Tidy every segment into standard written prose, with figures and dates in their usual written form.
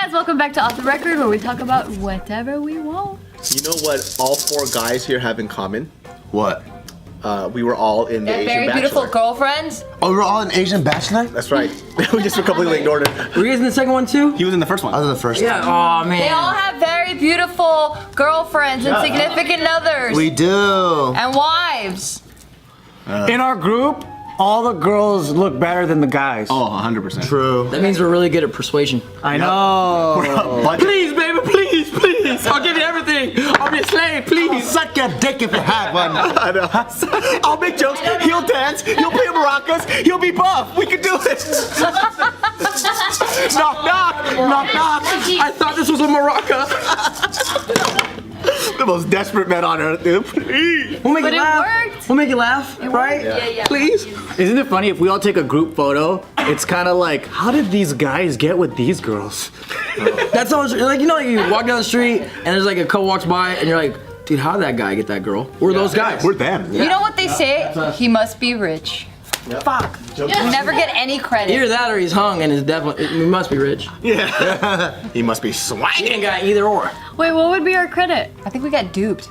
guys, welcome back to Off the Record, where we talk about whatever we want. You know what all 4 guys here have in common? What? We were all in the Asian very Bachelor. beautiful girlfriends. Oh, we were all an Asian Bachelor? That's right. We just completely ignored it. Were you guys in the second one too? He was in the first one. I was in the first one. Yeah. Oh man. They all have very beautiful girlfriends and significant others. We do. And wives. In our group, all the girls look better than the guys. Oh, 100%. True. That means we're really good at persuasion. I know. Please, baby, please, please. I'll give you everything. I'll be a slave, please. Suck your dick if you had one. I know. I'll make jokes. He'll dance. He'll play maracas. He'll be buff. We can do this. Knock, knock, knock, knock. I thought this was a maraca. The most desperate man on earth, dude. Please. We'll make But you it laugh. worked. We'll make you laugh, right? Yeah. Please. Isn't it funny if we all take a group photo? It's kind of like, how did these guys get with these girls? That's always like, you know, like you walk down the street and there's like a couple walks by and you're like, dude, how did that guy get that girl? We're those guys. We're them. You know what they say? He must be rich. Fuck. You never get any credit. Either that or he's hung and is definitely, he must be rich. Yeah. He must be He swanging. ain't got either or. Wait, what would be our credit? I think we got duped.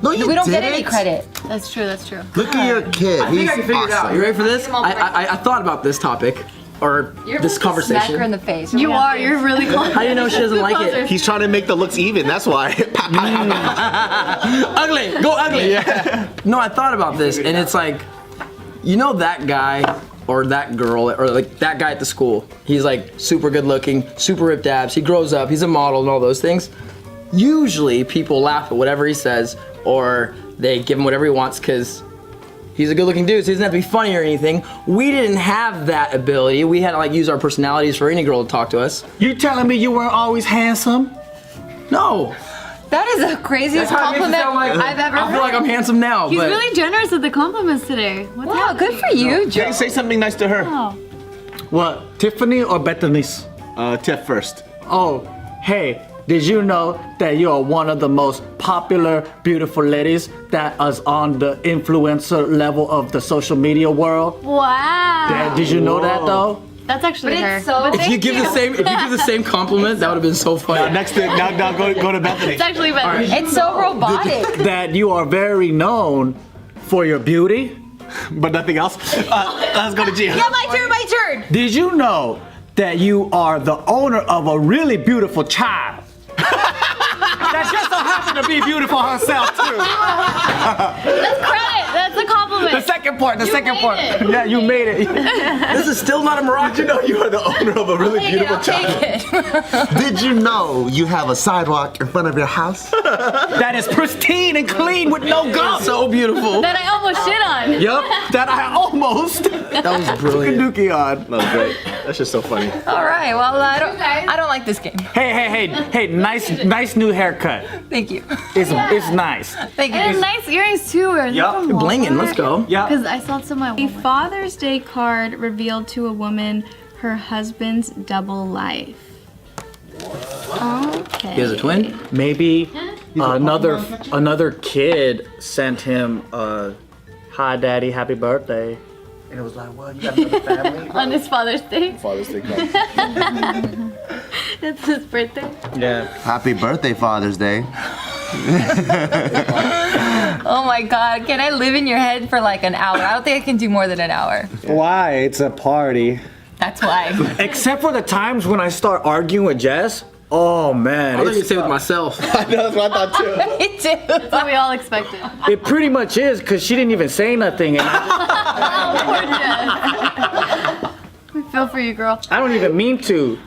No, you We don't get didn't. any credit. That's true, that's true. Look at your kid. I think He's I can figure it out. awesome. You ready for this? I thought about this topic, or this Smack her in conversation. the face. You are, you're really close. How do you know she doesn't like it? He's trying to make the looks even. That's why. Ugly, go ugly. Yeah. No, I thought about this, and it's like, you know that guy or that girl or like that guy at the school. He's like super good looking, super ripped abs. He grows up. He's a model and all those things. Usually, people laugh at whatever he says, or they give him whatever he wants because he's a good-looking dude, so he doesn't have to be funny or anything. We didn't have that ability. We had to like use our personalities for any girl to talk to us. You telling me you weren't always handsome? No. That is the craziest That's how it makes it compliment sound like I've ever I feel heard. like I'm handsome now, He's but really generous with the compliments today. What's Wow, happening? good for you, Joe. Say something nice to her. Oh. What, Tiffany or Bethany's? Tiff first. Oh, hey, did you know that you are one of the most popular, beautiful ladies that is on the influencer level of the social media world? Wow. Did you know that though? That's actually But her. it's so- But if you thank give the same compliment, that would have been so funny. Next thing, now go to Bethany. It's actually better. It's so robotic. That you are very known for your beauty. But nothing else. Let's go to Gina. Yeah, my turn. Did you know that you are the owner of a really beautiful child? That just so happened to be beautiful herself too. That's credit. That's a compliment. The second part. made it. Yeah, you made it. This is still not a maraca. You know you are the owner of a really beautiful I'll child. take it. Did you know you have a sidewalk in front of your house? That is pristine and clean with no gum. So beautiful. That I almost shit on. Yup. That I almost That was brilliant. dookie on. That was great. That's just so funny. All right. Well, I don't like this game. Hey, nice new haircut. Thank you. It's nice. Thank you. And nice earrings too. Are Yup. from Blinging, let's go. Yeah. Because I saw some at A Walmart. Father's Day card revealed to a woman her husband's double life. Okay. He has a twin? Maybe another kid sent him a hi daddy, happy birthday. And it was like, well, you got another family? On his Father's Day. Father's Day. That's his birthday. Yeah. Happy birthday, Father's Day. Oh my God. Can I live in your head for like an hour? I don't think I can do more than an hour. Why? It's a party. That's why. Except for the times when I start arguing with Jess. Oh man. I thought you'd say with myself. I know, that's what I thought too. Me too. That's what we all expected. It pretty much is because she didn't even say nothing. And We feel for you, girl. I don't even mean to.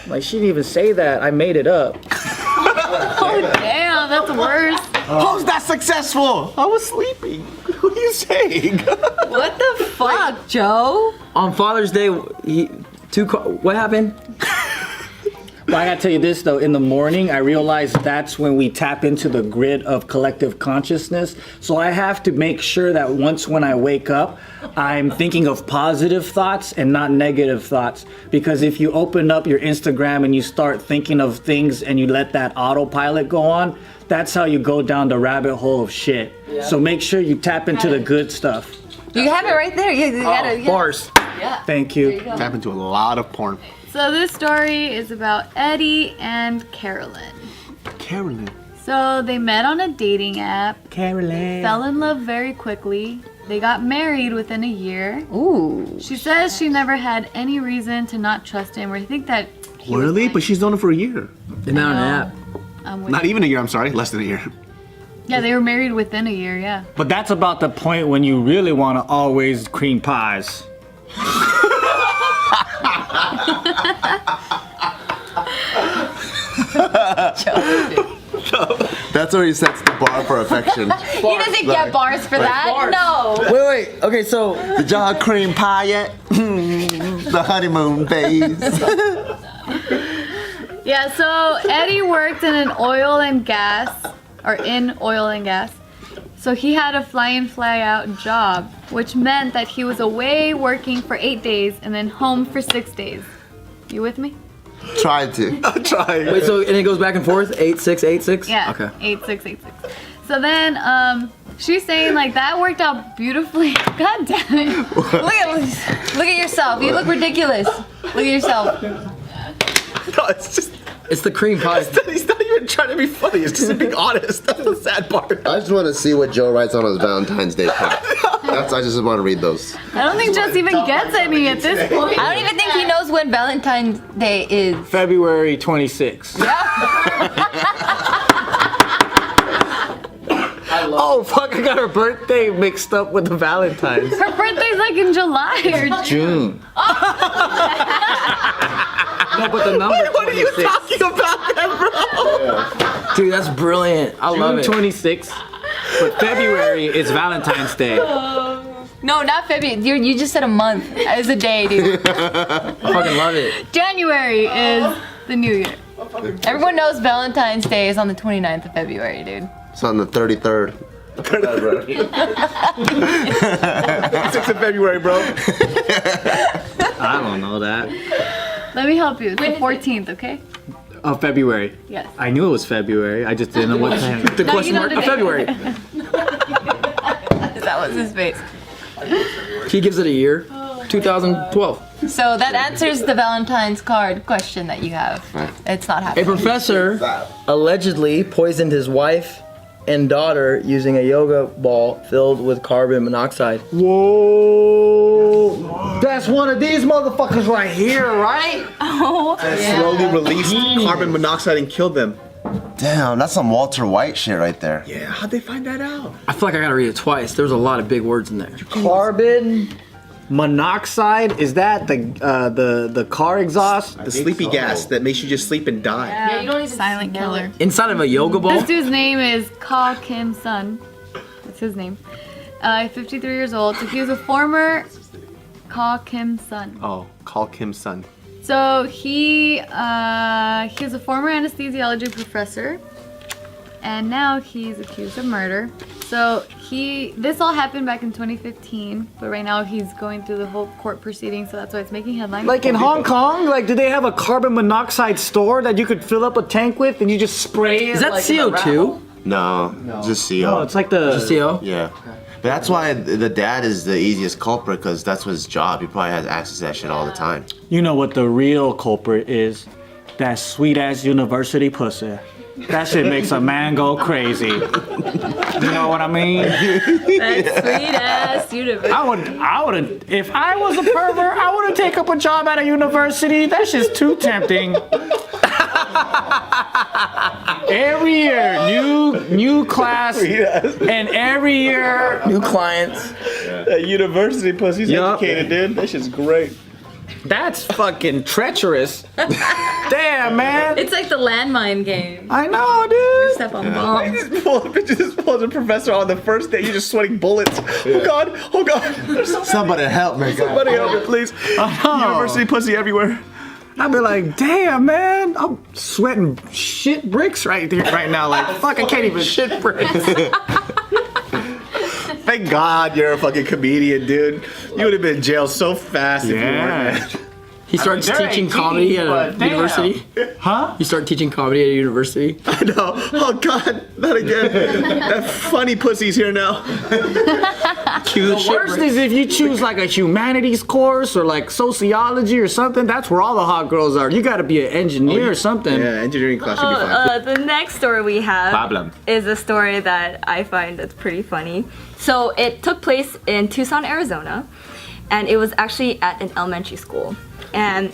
Like, she didn't even say that. I made it up. Oh damn, that's worse. How's that successful? I was sleeping. What are you saying? What the fuck, Joe? On Father's Day, what happened? But I gotta tell you this though, in the morning, I realized that's when we tap into the grid of collective consciousness. So I have to make sure that when I wake up, I'm thinking of positive thoughts and not negative thoughts. Because if you open up your Instagram and you start thinking of things and you let that autopilot go on, that's how you go down the rabbit hole of shit. So make sure you tap into the good stuff. You have it right there. You gotta, Bars. Yeah. Thank you. It's happened to a lot of porn. So this story is about Eddie and Carolyn. Carolyn. So they met on a dating app, Carolyn. fell in love very quickly. They got married within a year. Ooh. She says she never had any reason to not trust him or think that he was Really? lying. But she's known him for a year. They met on an app. I'm with Not you. even a year, I'm sorry. Less than a year. Yeah, they were married within a year, yeah. But that's about the point when you really want to always cream pies. That's where he sets the bar for affection. He doesn't get bars for that. No. Wait. Okay, so Did y'all have cream pie yet? The honeymoon phase. Yeah, so Eddie worked in an oil and gas, So he had a fly in, fly out job, which meant that he was away working for 8 days and then home for 6 days. You with me? Tried to. Try. wait, so and it goes back and forth, 8-6-8-6? Yeah. Okay. 8686. So then, she's saying like that worked out beautifully. God damn it. Look at yourself. You look ridiculous. Look at yourself. No, it's just. It's the cream pie. He's not even trying to be funny. It's just being honest. That's the sad part. I just want to see what Joe writes on his Valentine's Day card. I just want to read those. I don't think Just even gets any at this point. I don't even think he knows when Valentine's Day is. February 26th. Oh fuck! I got her birthday mixed up with the Valentine's. Her birthday's like in July or June. No, but the number. What are you 26. talking about then, bro? Dude, that's brilliant. I love June it. 26th. But February is Valentine's Day. No, not February. You just said a month as a day, dude. I fucking love it. January is the new year. Everyone knows Valentine's Day is on the 29th of February, dude. It's on the 33rd. 6th of February, bro. I don't know that. Let me help you. It's the 14th, okay? Oh, February. Yes. I knew it was February. I just didn't know what time. The question know mark the of date. February. That was his face. He gives it a year. 2012. So that answers the Valentine's card question that you have. It's not A happening. professor allegedly poisoned his wife and daughter using a yoga ball filled with carbon monoxide. Whoa! That's one of these motherfuckers right here, right? Slowly released carbon monoxide and killed them. Damn, that's some Walter White shit right there. Yeah, how'd they find that out? I feel like I gotta read it twice. There's a lot of big words in there. Carbon monoxide. Is that the car exhaust? The sleepy gas that makes you just sleep and die. Yeah, you don't even Silent killer. Inside of a yoga ball? This dude's name is Ka Kim Sun. That's his name. 53 years old. So he was a former Ka Kim Sun. Oh, call Kim's son. So he was a former anesthesiology professor, and now he's accused of murder. So this all happened back in 2015, but right now he's going through the whole court proceeding, so that's why it's making headlines. Like in Hong Kong, like do they have a carbon monoxide store that you could fill up a tank with and you just spray it? Is that like in a CO2? rattle? No, just CO. No, it's like the. CO? Yeah. But that's why the dad is the easiest culprit, because that's his job. He probably has access to that shit all the time. You know what the real culprit is? That sweet ass university pussy. That shit makes a man go crazy. You know what I mean? That sweet ass universe. I would, if I was a pervert, I wouldn't take up a job at a university. That shit's too tempting. Every year, new class, and every year, New clients. That university pussy's Yup. educated, dude. That shit's great. that's fucking treacherous. Damn, man. It's like the landmine game. I know, dude. Step on bombs. Just pull a professor on the first day. You're just sweating bullets. Oh God! Oh God! Somebody help me, God. Somebody help me, please. University pussy everywhere. I'd be like, damn, man, I'm sweating shit bricks right now. Like, fuck, I can't even shit bricks. Thank God you're a fucking comedian, dude. You would have been in jail so fast if you weren't, man. He starts they're teaching 18, comedy at a but damn. university. Huh? You start teaching comedy at a university. I know. Oh God, not again. That funny pussy's here now. The worst is if you choose like a humanities course or like sociology or something. That's where all the hot girls are. You got to be an engineer or something. Yeah, engineering class should be fine. The next story we have Problem. is a story that I find that's pretty funny. So it took place in Tucson, Arizona, and it was actually at an elementary school. And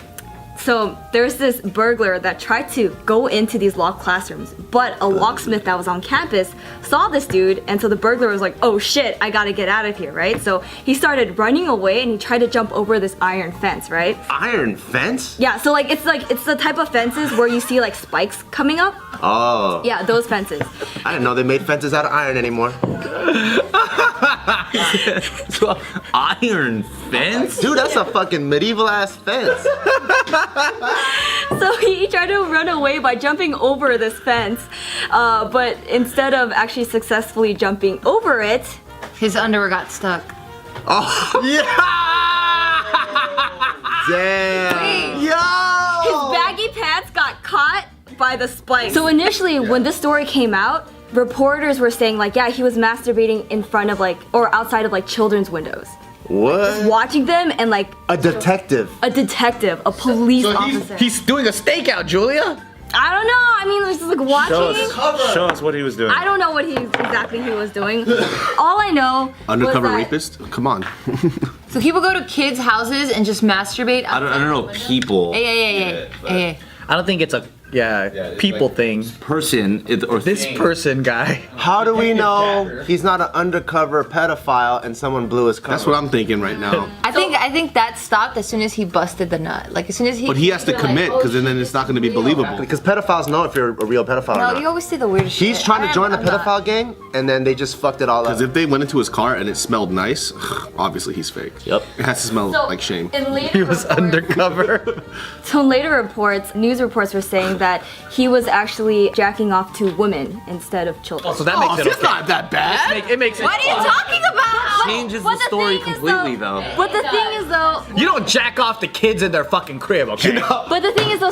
so there's this burglar that tried to go into these locked classrooms, but a locksmith that was on campus saw this dude, and so the burglar was like, oh shit, I gotta get out of here, right? So he started running away and he tried to jump over this iron fence, right? Iron fence? Yeah, so it's the type of fences where you see like spikes coming up. Oh. Yeah, those fences. I didn't know they made fences out of iron anymore. So, iron fence? Dude, that's a fucking medieval ass fence. So he tried to run away by jumping over this fence, but instead of actually successfully jumping over it, His underwear got stuck. Oh. Yeah! Damn. his baggy pants got caught by the spikes. So initially, when this story came out, reporters were saying like, yeah, he was masturbating in front of or outside of children's windows. What? Watching them and a detective. A police officer. He's doing a stakeout, Julia. I don't know. I mean, just watching. Show us what he was doing. I don't know what exactly he was doing. All I know Undercover was that rapist? Come on. So people go to kids' houses and just masturbate. I don't know people. Hey. I don't think it's a people thing. Person or This thing. person guy. How do we know he's not an undercover pedophile and someone blew his cover? That's what I'm thinking right now. I think that stopped as soon as he busted the nut. Like as soon as he. But he has to commit, because then it's not going to be believable. Because pedophiles know if you're a real pedophile or No, not. you always say the weirdest shit. He's trying to join the I'm not. pedophile gang, and then they just fucked it all up. Because if they went into his car and it smelled nice, obviously he's fake. Yep. It has to smell like shame. In later He was undercover. So in later reports, news reports were saying that he was actually jacking off to women instead of children. So that makes it It's okay. not that bad. It makes it. What are you talking about? Changes But the story thing is, completely, though. But the thing is though, You don't jack off the kids in their fucking crib, okay?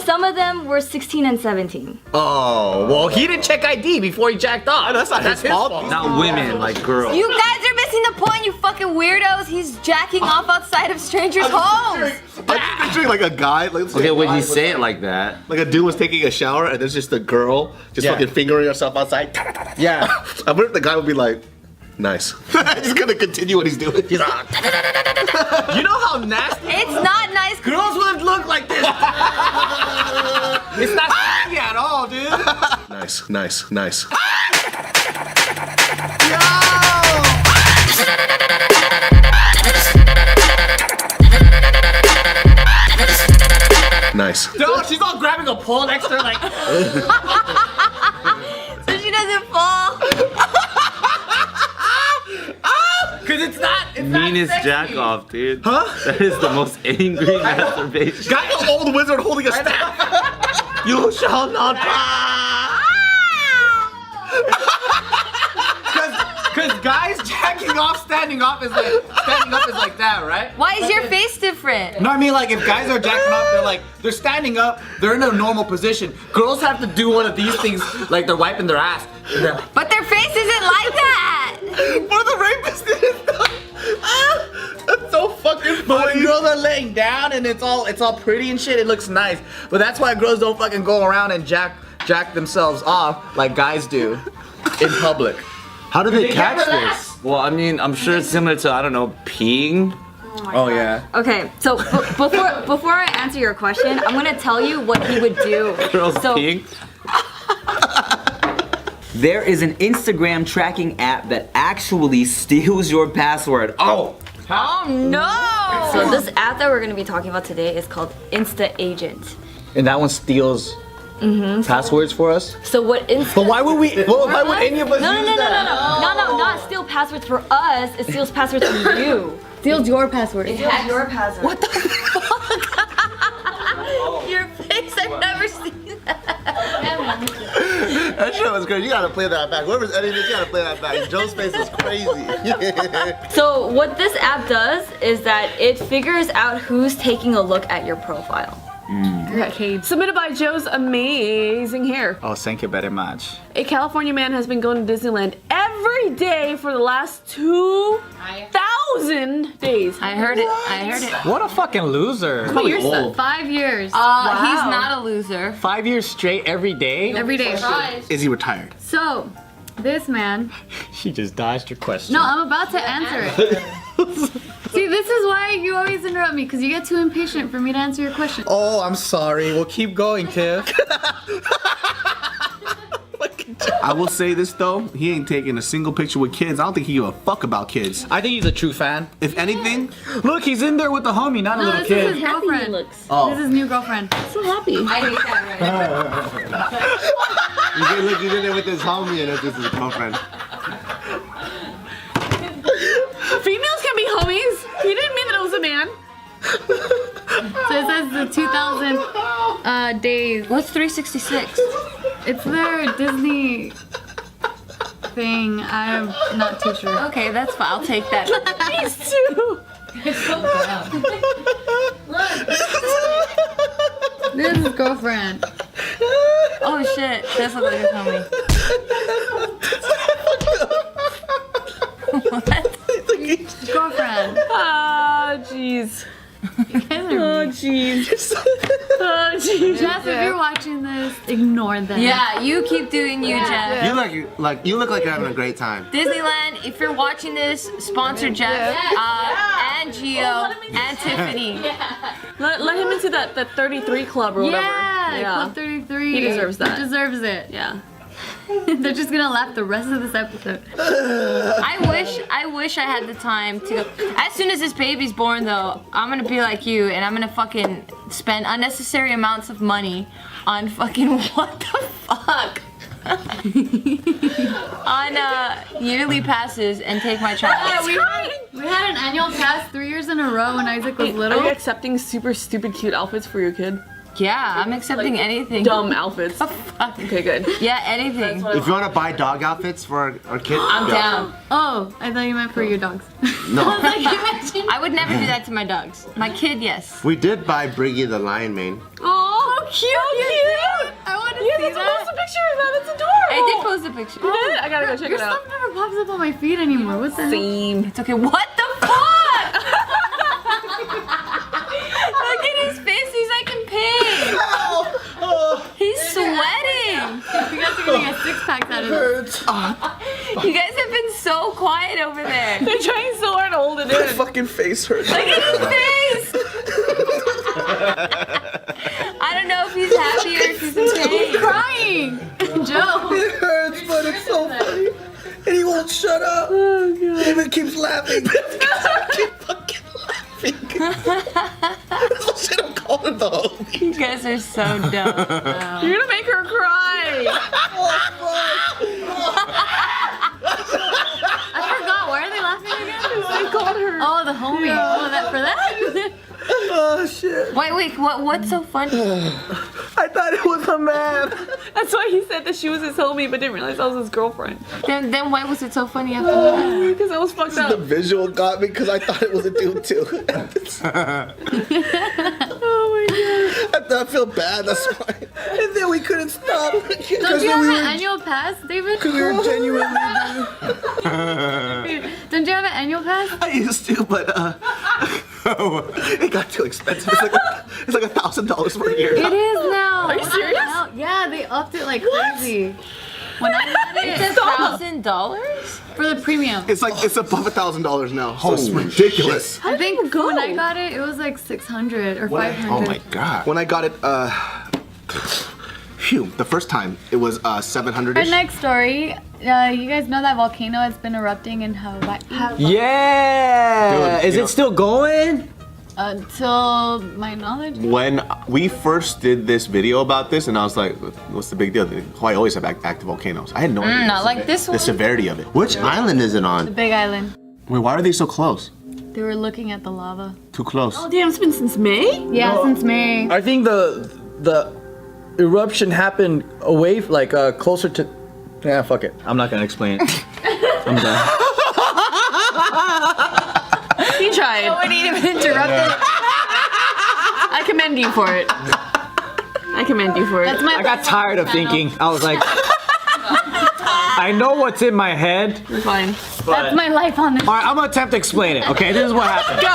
some of them were 16 and 17. Oh, well, he didn't check ID before he jacked off. That's not his fault. Not women, like girls. You guys are missing the point, you fucking weirdos. He's jacking off outside of strangers' homes. I'm just picturing like a guy, Okay, when you say it like that. like a dude was taking a shower and there's just a girl just Yeah. fucking fingering herself outside. Yeah. I wonder if the guy would be like, nice. He's gonna continue what he's doing. You know how nasty It's not nice. girls would look like this? It's not nasty at all, dude. Nice. Nice. Dude, she's all grabbing a pole next to her like. So she doesn't fall. Cause it's not Meanest sexy. jack off, dude. Huh? That is the most angry masturbation. Got an old wizard holding a staff. You shall not pass. Cause guys jacking off standing up is like that, right? Why is your face different? No, I mean like if guys are jacking off, they're standing up, they're in a normal position. Girls have to do one of these things like they're wiping their ass. But their face isn't like that. What the rapist did? That's so fucking But when funny. girls are laying down and it's all pretty and shit, it looks nice. But that's why girls don't fucking go around and jack themselves off like guys do in public. How do they catch this? Well, I mean, I'm sure it's similar to, I don't know, peeing. Oh yeah. Okay, so before I answer your question, I'm gonna tell you what he would do. Girls So- peeing. There is an Instagram tracking app that actually steals your password. Oh! Oh no! So this app that we're gonna be talking about today is called Insta Agent. And that one steals passwords for us? So what Insta? But why would any of us No, use that? No, not steal passwords for us. It steals passwords from you. Steals your password. It steals your password. What the fuck? Your face, I've never seen that. That shit was crazy. You gotta play that back. Whoever's editing this, you gotta play that back. Joe's face was crazy. So what this app does is that it figures out who's taking a look at your profile. Okay. Submitted by Joe's amazing hair. Oh, thank you very much. A California man has been going to Disneyland every day for the last 2,000 days. I heard it. I heard it. What a fucking loser. Years, 5 years. He's not a loser. 5 years straight every day? Every day. Is he retired? So, this man. She just dodged your question. No, I'm about to answer it. See, this is why you always interrupt me, because you get too impatient for me to answer your question. Oh, I'm sorry. Well, keep going, Tiff. I will say this though, he ain't taking a single picture with kids. I don't think he give a fuck about kids. I think he's a true fan. If anything, look, he's in there with the homie, not a No, little this kid. is his girlfriend. Oh. This is his new girlfriend. So happy. I hate that right Look, he's in there with his homie and it's just his girlfriend. Females can be homies. He didn't mean that it was a man. So it says the 2,000 days. What's 366? It's their Disney thing. I'm not too sure. Okay, that's fine. I'll take that. These two. It's so bad. This is his girlfriend. Oh shit, that's what they're telling me. His girlfriend. Oh, jeez. Oh, jeez. Oh, jeez. Jeff, if you're watching this, ignore them. Yeah, you keep doing you, Jeff. You look like you're having a great time. Disneyland, if you're watching this, sponsor Jeff, and Gio, and Tiffany. Let him into that 33 club or whatever. Yeah, Club 33. He deserves that. He deserves it. Yeah. They're just gonna laugh the rest of this episode. I wish I had the time to go. As soon as this baby's born though, I'm gonna be like you and I'm gonna fucking spend unnecessary amounts of money on fucking what the fuck? on yearly passes and take my child. Yeah, we had an annual pass 3 years in a row when Isaac was little. Are you accepting super stupid cute outfits for your kid? Yeah, I'm accepting anything. Dumb outfits. Okay, good. Yeah, anything. If you want to buy dog outfits for our kid, I'm down. Oh, I thought you meant for your dogs. No. I would never do that to my dogs. My kid, yes. We did buy Briggy the lion mane. Oh, cute! I want to You see have to that. post a picture of that. It's adorable. I did post a picture. You did? I gotta go check Your it out. stuff never pops up on my feed anymore. What's that? Same. It's okay. What the fuck? Look at his face. He's like in pain. He's sweating. You guys are getting a 6-pack out of this. You guys have been so quiet over there. They're trying so hard to hold it my in. fucking face hurts. Look at his face. I don't know if he's happy or if he's in pain. He's crying. Joe. It hurts, but it's so funny. And he won't shut up. Oh, God. David keeps laughing. I keep fucking laughing. That's shit I'm calling the homie. You guys are so dumb. You're gonna make her cry. I forgot. Why are they laughing again? I called her. Oh, the homie. Oh, that for that? Oh, shit. Wait, what's so funny? I thought it was a man. That's why he said that she was his homie, but didn't realize I was his girlfriend. Then why was it so funny after that? Because I was fucked The up. visual got me because I thought it was a dude too. Oh my god. I feel bad, that's why. And then we couldn't stop. Don't you have an annual pass, David? Because we were genuinely. Don't you have an annual pass? I used to, but it got too expensive. It's like $1,000 for a year. It is now. Are you serious? Yeah, they upped it like crazy. When I got it, It's $1,000? for the premium. It's above $1,000 now. So it's ridiculous. I think when I got it, it was like 600 or 500. Oh my god. When I got it, the first time it was 700. Our next story, you guys know that volcano has been erupting in Hawaii Yeah! Dude, Is it still going? until my knowledge. When we first did this video about this, and I was like, what's the big deal? Hawaii always have active volcanoes. I had no idea. Not like this one. The severity of it. Which island is it The on? Big Island. Wait, why are they so close? They were looking at the lava. Too close. Oh damn, it's been since May? Yeah, since May. I think the eruption happened away, like closer to. Yeah, fuck it. I'm not gonna explain it. I'm done. He tried. No one even interrupted. I commend you for it. I commend you for it. That's my I got tired of thinking. I was like, I know what's in my head. You're fine. That's my life on this. All right, I'm gonna attempt to explain it. Okay, this is what happened. Go.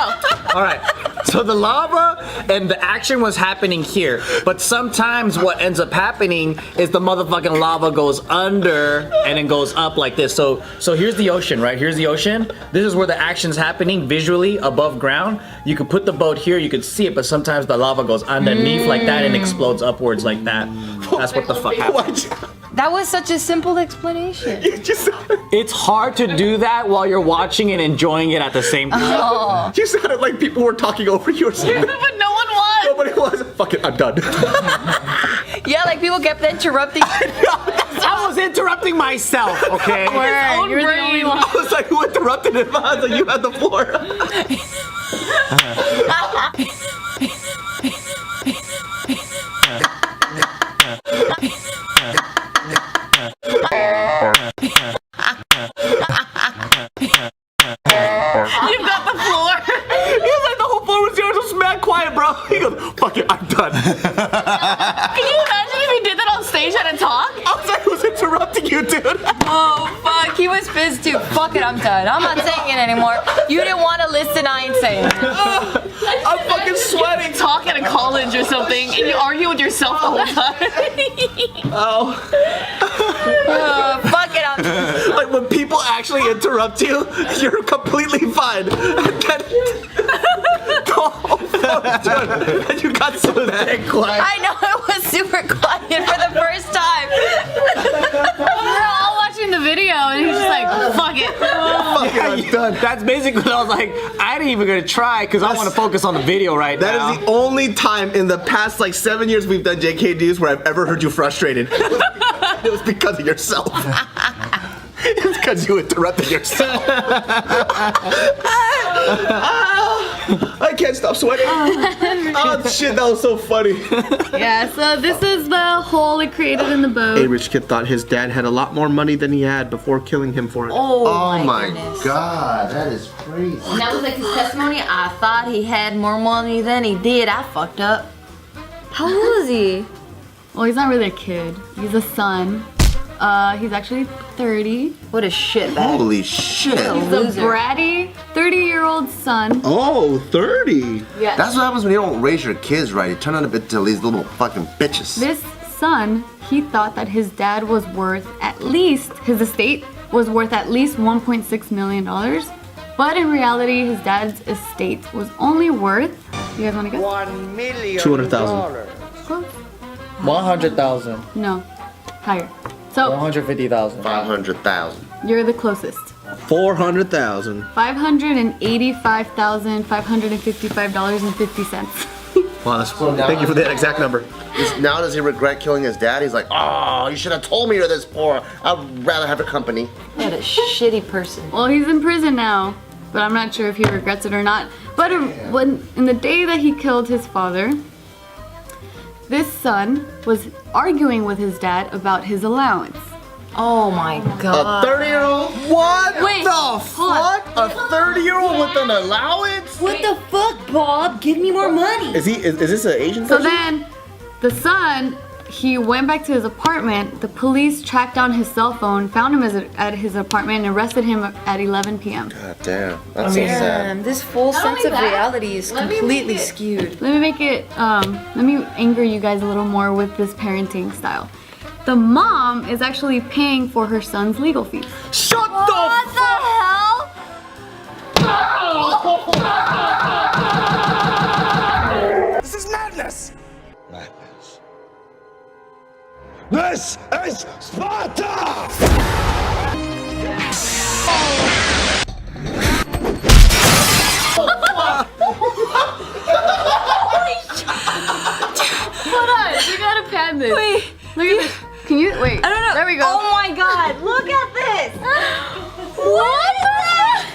All right. So the lava and the action was happening here, but sometimes what ends up happening is the motherfucking lava goes under and then goes up like this. So here's the ocean, right? Here's the ocean. This is where the action's happening visually above ground. You could put the boat here, you could see it, but sometimes the lava goes underneath like that and explodes upwards like that. That's what the fuck happened. That was such a simple explanation. It's hard to do that while you're watching and enjoying it at the same time. Oh. You sounded like people were talking over you or something. But no one was. Nobody was. Fuck it, I'm done. Yeah, like people kept interrupting. I was interrupting myself, okay? Word, You're the only one. I was like, who interrupted him? I was like, you had the floor. You've got the floor. He was like, the whole floor was yours. It was mad quiet, bro. He goes, fuck it, I'm done. Can you imagine if he did that on stage at a talk? I was like, who's interrupting you, dude? Oh fuck, he was pissed too. Fuck it, I'm done. I'm not saying it anymore. You didn't want to listen, I ain't saying it. I'm fucking sweating. Talk at a college or something, and you argue with yourself the whole time. Oh. Fuck it, I'm done. Like when people actually interrupt you, you're completely fine. And then the whole floor was done. And you got so mad. Quiet. I know it was super quiet for the first time. We're all watching the video, and he's just like, fuck it. Fuck it, I'm done. That's basically what I was like, I ain't even gonna try because I want to focus on the video right now. That is the only time in the past like 7 years we've done JKNews where I've ever heard you frustrated. It was because of yourself. It was because you interrupted yourself. I can't stop sweating. Oh shit, that was so funny. Yeah, so this is the hole it created in the boat. A rich kid thought his dad had a lot more money than he had before killing him for it. Oh my goodness. God, that is crazy. And that was like his testimony. I thought he had more money than he did. I fucked up. How old is he? Well, he's not really a kid. He's a son. He's actually 30. What a shitbag. Holy shit. He's a bratty 30-year-old son. Oh, 30. Yes. That's what happens when you don't raise your kids right. You turn out a bit to these little fucking bitches. This son, he thought that his dad was worth at least, his estate was worth at least $1.6 million. But in reality, his dad's estate was only worth, you guys want to guess? $1 million. 200,000. Close? 100,000. No, higher. So 150,000. 500,000. you're the closest. 400,000. $585,555.50. Wow, thank you for that exact number. Now does he regret killing his dad? He's like, oh, you should have told me you're this poor. I'd rather have your company. What a shitty person. Well, he's in prison now, but I'm not sure if he regrets it or not. But when in the day that he killed his father, this son was arguing with his dad about his allowance. Oh my god. A 30-year-old? What Wait, the hold on. fuck? A 30-year-old with an allowance? What the fuck, Bob? Give me more money. Is this an Asian So person? then, the son, he went back to his apartment. The police tracked down his cell phone, found him at his apartment, and arrested him at 11 p.m. God damn. That's so sad. This full Not sense only of that, reality is let me completely make it- skewed. Let me make it, let me anger you guys a little more with this parenting style. The mom is actually paying for her son's legal fees. Shut What the hell? This is madness. Madness. This is Sparta! Hold on, we gotta pan this. Wait. Look at this. Can you, wait. I don't know. There we go. Oh my god, look at this! What the heck?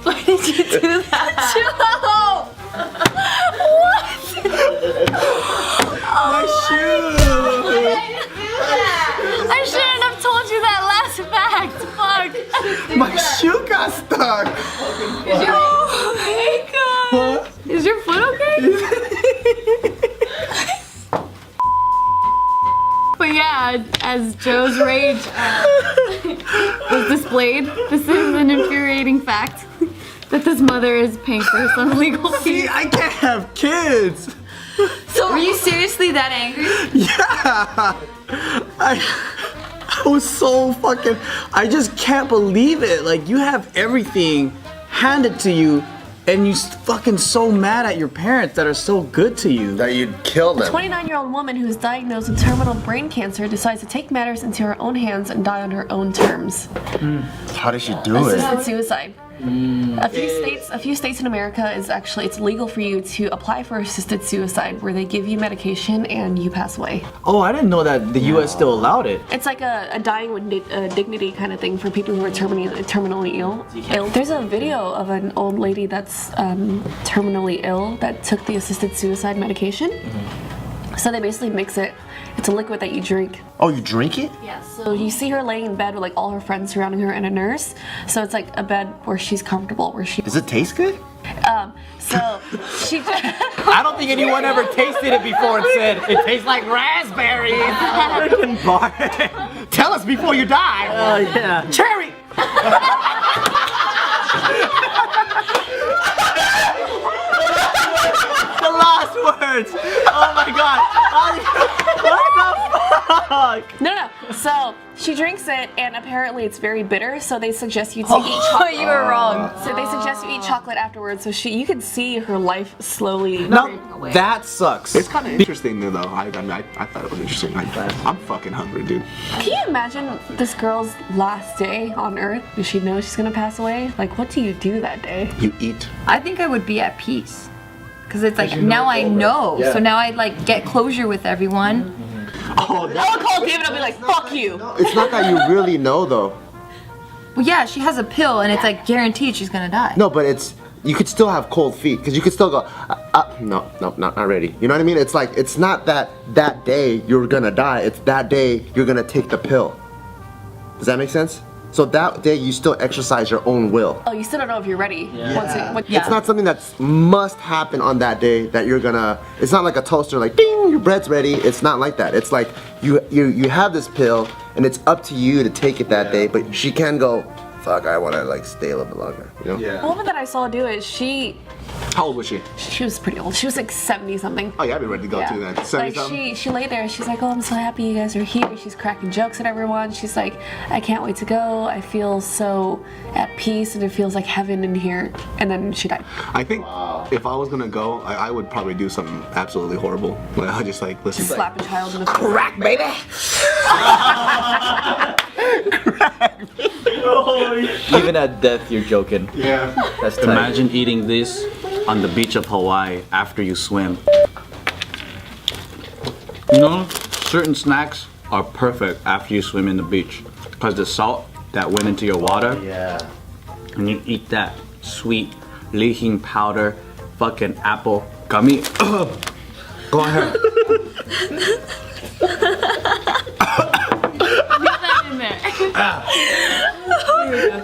Why did you do that? Chill out! What? My I shouldn't have told you that last fact. Fuck. My shoe got stuck. Is your, oh my god. Is your foot okay? But yeah, as Joe's rage was displayed, this is an infuriating fact that this mother is paying for her son's legal fees. See, I can't have kids. So were you seriously that angry? Yeah. I was so fucking. I just can't believe it. Like, you have everything handed to you, and you fucking so mad at your parents that are so good to you. That you'd kill A them. 29-year-old woman who is diagnosed with terminal brain cancer decides to take matters into her own hands and die on her own terms. How did she do it? Assisted suicide. A few states in America it's legal for you to apply for assisted suicide, where they give you medication and you pass away. Oh, I didn't know that the U.S. still allowed it. It's like a dying with dignity kind of thing for people who are terminally ill. There's a video of an old lady that's terminally ill that took the assisted suicide medication. So they basically mix it. It's a liquid that you drink. Oh, you drink it? Yeah, so you see her laying in bed with like all her friends surrounding her and a nurse. So it's like a bed where she's comfortable, where she... Does it taste good? So she... I don't think anyone ever tasted it before and said, it tastes like raspberries. Tell us before you die. Oh, yeah. Cherry. The last words. Oh my god. What the fuck? No. So she drinks it, and apparently it's very bitter. So they suggest you to eat chocolate. You were wrong. So they suggest you eat chocolate afterwards. So you can see her life slowly No, fading away. that sucks. It's kind of interesting though. I thought it was interesting. I'm fucking hungry, dude. Can you imagine this girl's last day on Earth? Does she know she's gonna pass away? Like, what do you do that day? You eat. I think I would be at peace. Cause it's like, now I know. Yeah. So now I'd like get closure with everyone. I would call David, I'll be like, fuck you. It's not that you really know though. Well, yeah, she has a pill and it's like guaranteed she's gonna die. No, but it's, you could still have cold feet because you could still go, no, not ready. You know what I mean? It's like, it's not that day you're gonna die. It's that day you're gonna take the pill. Does that make sense? So that day you still exercise your own will. Oh, you still don't know if you're ready. It's not something that must happen on that day that you're gonna, it's not like a toaster like ding, your bread's ready. It's not like that. It's like you have this pill and it's up to you to take it that day, but she can go, fuck, I wanna like stay a little bit longer, you know? The woman that I saw do it, she How old was she? She was pretty old. She was like 70 something. Oh yeah, I'd be ready to go too then. 70 Like something. she lay there. She's like, oh, I'm so happy you guys are here. She's cracking jokes at everyone. She's like, I can't wait to go. I feel so at peace and it feels like heaven in here. And then she died. I think if I was gonna go, I would probably do something absolutely horrible. Like I just like listen. Slap a child in the face. Crack, baby. Even at death, you're joking. Yeah. That's tight. Imagine eating this on the beach of Hawaii after you swim. You know, certain snacks are perfect after you swim in the beach because the salt that went into your water. Yeah. And you eat that sweet leaking powder fucking apple gummy. Go ahead.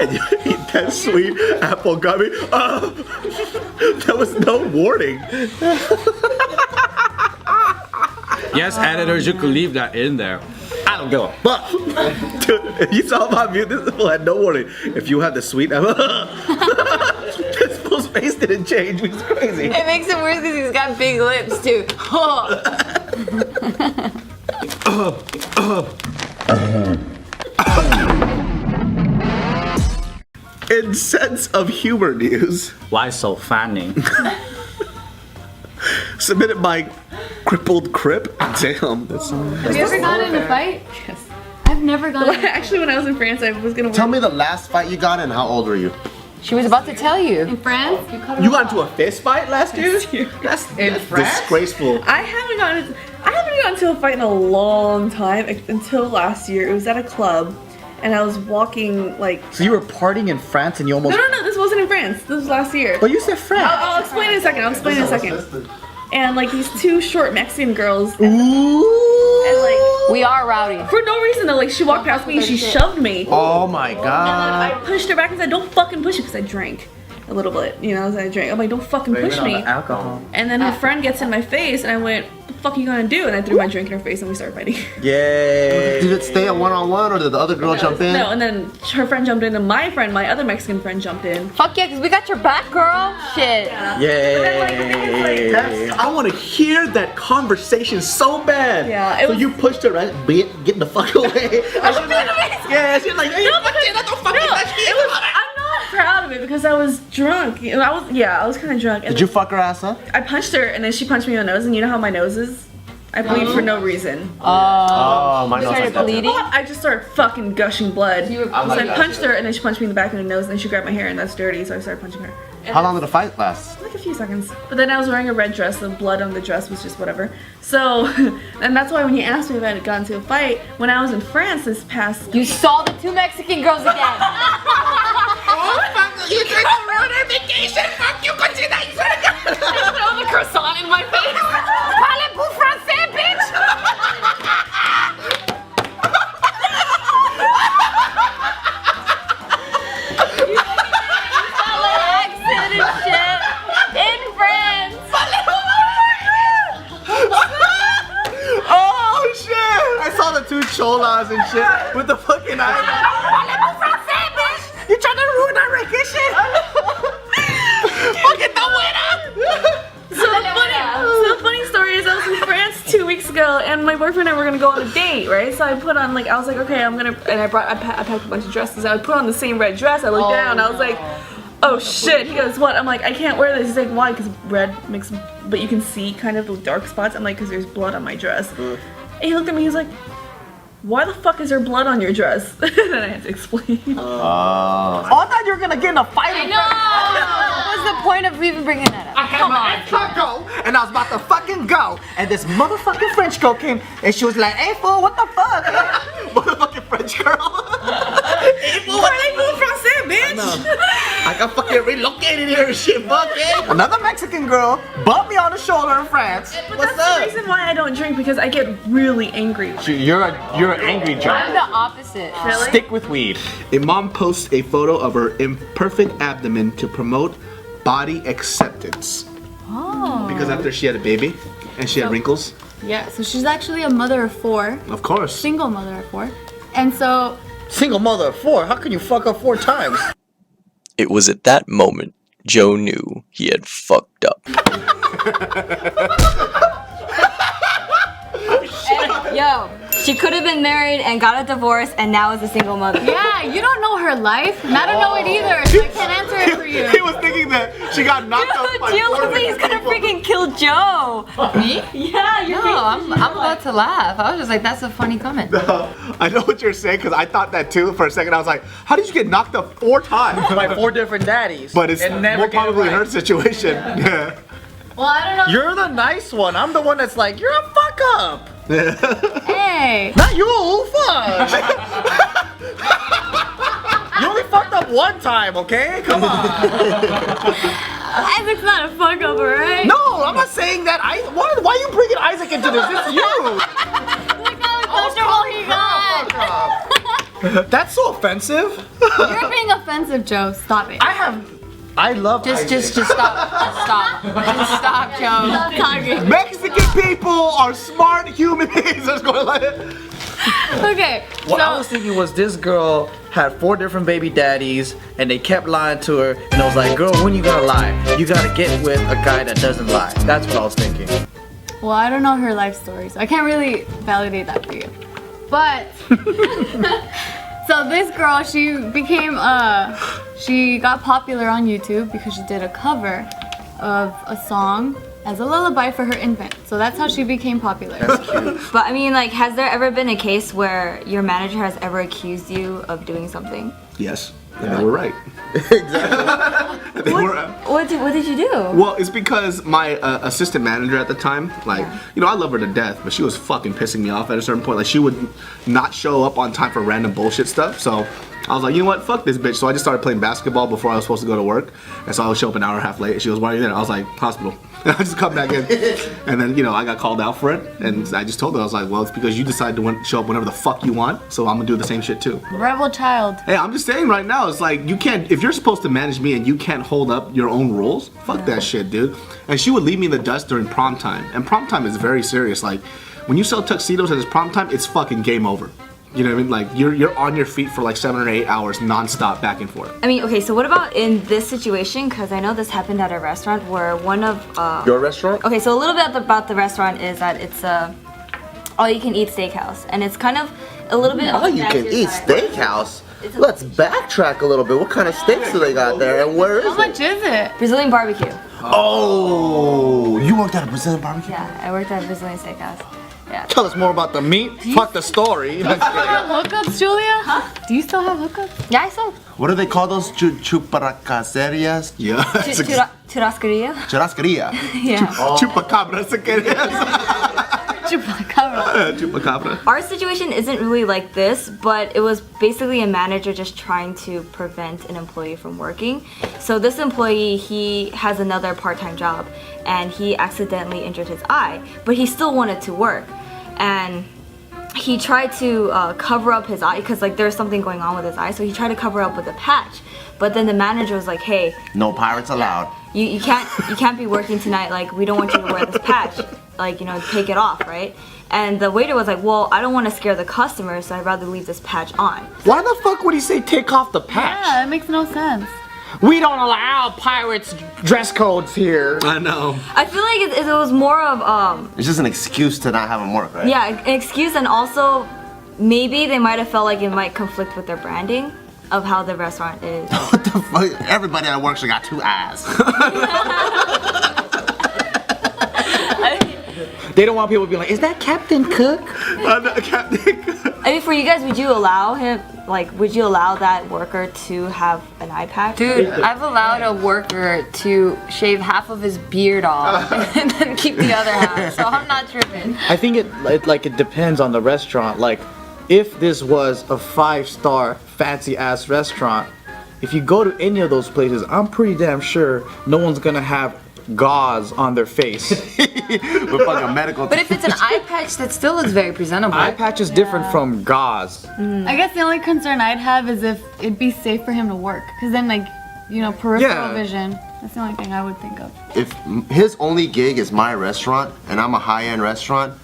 And you eat that sweet apple gummy. There was no warning. Yes, editors, you could leave that in there. I don't give a fuck. Dude, if you saw my view, this fool had no warning. If you have the sweet apple, this fool's face didn't change, which is crazy. It makes it worse because he's got big lips too. In sense of humor news, Why so funny? submitted by Crippled Crip. Damn, that's. Have you ever gotten in a fight? Yes. I've never gotten. Actually, when I was in France, I was gonna. Tell me the last fight you got and how old were you? She was about to tell you. In France? You got into a fist fight last year? That's disgraceful. I haven't gotten into a fight in a long time until last year. It was at a club, and I was walking like. So you were partying in France and you almost. No, this wasn't in France. This was last year. But you said France. I'll explain in a second. And like these two short Mexican girls. Ooh. We are rowdy. For no reason though, like she walked past me and she shoved me. Oh my And then god. I pushed her back and said, don't fucking push it, because I drank a little bit, you know, as I drank. I'm like, don't fucking push me. Alcohol. And then her friend gets in my face and I went, what the fuck are you gonna do? And I threw my drink in her face and we started fighting. Yay. Did it stay a one-on-one or did the other girl jump in? No, and then her friend jumped in and my friend, my other Mexican friend, jumped in. Fuck yeah, because we got your back, girl. Shit. Yay. I want to hear that conversation so bad. Yeah, So you pushed her, right? Get the fuck away. Yeah, she's like, hey, I'm not proud of it because I was drunk. I was kind of drunk. And Did you fuck her ass up? I punched her and then she punched me in the nose, and you know how my nose is? I bleed for no reason. Oh, my nose started is that too. bleeding? I just started fucking gushing blood. So I punched her and then she punched me in the back of the nose and then she grabbed my hair and that's dirty, so I started punching her. How long did the fight last? Like a few seconds. But then I was wearing a red dress, the blood on the dress was just whatever. So, and that's why when you asked me if I had gotten into a fight, when I was in France this past... You saw the 2 Mexican girls again. Oh, fuck, you tried to ruin our vacation. Fuck you, Conchita. You should have Throw the croissant in my face. Parlez-vous français, bitch? Accent and shit in France. Oh, shit. I saw the 2 cholas and shit with the fucking eyes. Parlez-vous français, bitch? You trying to ruin our vacation? Fucking no winner. So the funny story is I was in France 2 weeks ago and my boyfriend and I were gonna go on a date, right? So I put on I was like, okay, I'm gonna, and I packed a bunch of dresses. I would put on the same red dress. I looked down, I was like, oh shit. He goes, what? I'm like, I can't wear this. He's like, why? Because red makes, but you can see kind of the dark spots. I'm like, because there's blood on my dress. And he looked at me, he's like, why the fuck is there blood on your dress? And then I had to explain. Oh, I thought you were gonna get in a fight. I know. What was the point of even bringing that up? I had my taco and I was about to fucking go, and this motherfucking French girl came and she was like, "Hey fool, what the fuck?" Motherfucking French girl. Hey fool, Parlez-vous français, bitch? I got fucking relocated here and shit, fuck it. Another Mexican girl bumped me on the shoulder in France. But What's that's up? the reason why I don't drink, because I get really angry. You're an angry I'm drunk. the opposite. Really? Stick with weed. A mom posts a photo of her imperfect abdomen to promote body acceptance. Oh. Because after she had a baby and she had wrinkles. Yeah, so she's actually a mother of 4. Of course. Single mother of 4. And so Single mother of 4? How can you fuck up 4 times? It was at that moment Joe knew he had fucked up. Yo, she could have been married and got a divorce and now is a single mother. yeah, you don't know her life. And I don't know it either, so I can't answer it for you. He was thinking that she got knocked up by Gio 4 looks like he's gonna people. freaking kill Joe. Me? Yeah, you're No, I'm about to laugh. I was just like, that's a funny comment. I know what you're saying because I thought that too for a second. I was like, how did you get knocked up 4 times? By 4 different daddies. But it's and never more get it probably right. her situation. Yeah. Well, I don't know. You're the nice one. I'm the one that's like, you're a fuck up. Hey. Not you, fuck. You only fucked up 1 time, okay? Come on. Isaac's not a fuck up, alright? No, I'm not saying that. Why are you bringing Isaac into this? It's you. Look how comfortable he got. That's so offensive. You're being offensive, Joe. Stop it. I love Just stop. Just stop. Just stop, Joe. Stop talking. Mexican people are smart human beings. Let's go let it. Okay, What I so was thinking was this girl had 4 different baby daddies and they kept lying to her, and I was like, girl, when you gonna lie? You gotta get with a guy that doesn't lie. That's what I was thinking. well, I don't know her life story, so I can't really validate that for you. But so this girl, she became she got popular on YouTube because she did a cover of a song as a lullaby for her infant. So that's how she became popular. That's cute. But I mean, like, has there ever been a case where your manager has ever accused you of doing something? Yes, and they were right. Exactly. They were. What did you do? Well, it's because my assistant manager at the time, like, you know, I love her to death, but she was fucking pissing me off at a certain point. Like, she would not show up on time for random bullshit stuff. So I was like, you know what, fuck this bitch. So I just started playing basketball before I was supposed to go to work. And so I would show up an hour and a half late. And she goes, why are you there? I was like, hospital. And I just come back in. And then, you know, I got called out for it. And I just told her, I was like, well, it's because you decided to show up whenever the fuck you want. So I'm gonna do the same shit too. Rebel child. Hey, I'm just saying right now, it's like, you can't, if you're supposed to manage me and you can't hold up your own rules, fuck that shit, dude. And she would leave me in the dust during prom time. And prom time is very serious. Like, when you sell tuxedos and it's prom time, it's fucking game over. You know what I mean? Like, you're on your feet for like 7 or 8 hours nonstop back and forth. I mean, okay, so what about in this situation? Because I know this happened at a restaurant where one of... Your restaurant? Okay, so a little bit about the restaurant is that it's a all-you-can-eat steakhouse. And it's kind of a little bit... All-you-can-eat steakhouse? Let's backtrack a little bit. What kind of steaks do they got there, and where is it? How much is it? Brazilian barbecue. Oh, you worked at a Brazilian barbecue? Yeah, I worked at a Brazilian steakhouse. Yeah. Tell us more about the meat. Fuck the story. Do you still have hookups, Julia? Huh? Do you still have hookups? Yeah, I still. What do they call those? Chuparacaserias? Yeah. Churrascaria? Churrascaria. Yeah. Chupacabra. Chupacabra. Chupacabra. Our situation isn't really like this, but it was basically a manager just trying to prevent an employee from working. So this employee, he has another part-time job, and he accidentally injured his eye, but he still wanted to work. And he tried to cover up his eye because like there's something going on with his eye, so he tried to cover up with a patch. But then the manager was like, "Hey, no pirates allowed. You can't be working tonight. Like, we don't want you to wear this patch. Like, you know, take it off, right?" And the waiter was like, "Well, I don't want to scare the customers, so I'd rather leave this patch on." Why the fuck would he say take off the patch? Yeah, it makes no sense. We don't allow pirates dress codes here. I know. I feel like it was more of It's just an excuse to not have them work, right? yeah, an excuse, and also maybe they might have felt like it might conflict with their branding of how the restaurant is. What the fuck? Everybody at work should got 2 eyes. They don't want people to be like, is that Captain Cook? Captain Cook. I mean, for you guys, would you allow him, like, would you allow that worker to have an eye patch? Dude, I've allowed a worker to shave half of his beard off and then keep the other half, so I'm not tripping. I think it depends on the restaurant. Like, if this was a 5-star fancy ass restaurant, if you go to any of those places, I'm pretty damn sure no one's gonna have gauze on their face. With fucking medical. But if it's an eye patch, that still looks very presentable. Eye patch is different from gauze. I guess the only concern I'd have is if it'd be safe for him to work. Because then, like, you know, peripheral vision. That's the only thing I would think of. If his only gig is my restaurant, and I'm a high-end restaurant,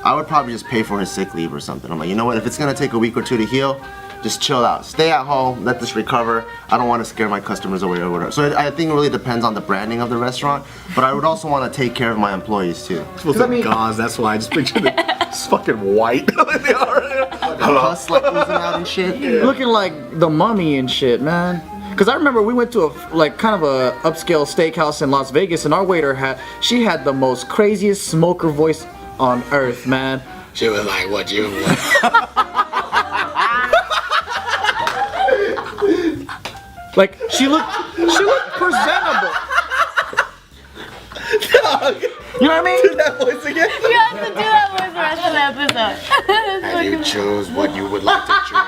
I would probably just pay for his sick leave or something. I'm like, you know what, if it's gonna take a week or 2 to heal, just chill out. Stay at home, let this recover. I don't want to scare my customers away or whatever. So I think it really depends on the branding of the restaurant, but I would also want to take care of my employees too. Supposed to be gauze, that's why I just pictured it. It's fucking white. Pus like oozing out and shit. Looking like the Mummy and shit, man. Cause I remember we went to a kind of a upscale steakhouse in Las Vegas, and our waiter had the most craziest smoker voice on earth, man. She was like, "What you want?" Like she looked presentable. Dog. You know what I mean? Do that voice again. You have to do that voice the rest of the episode. And you choose what you would like to drink.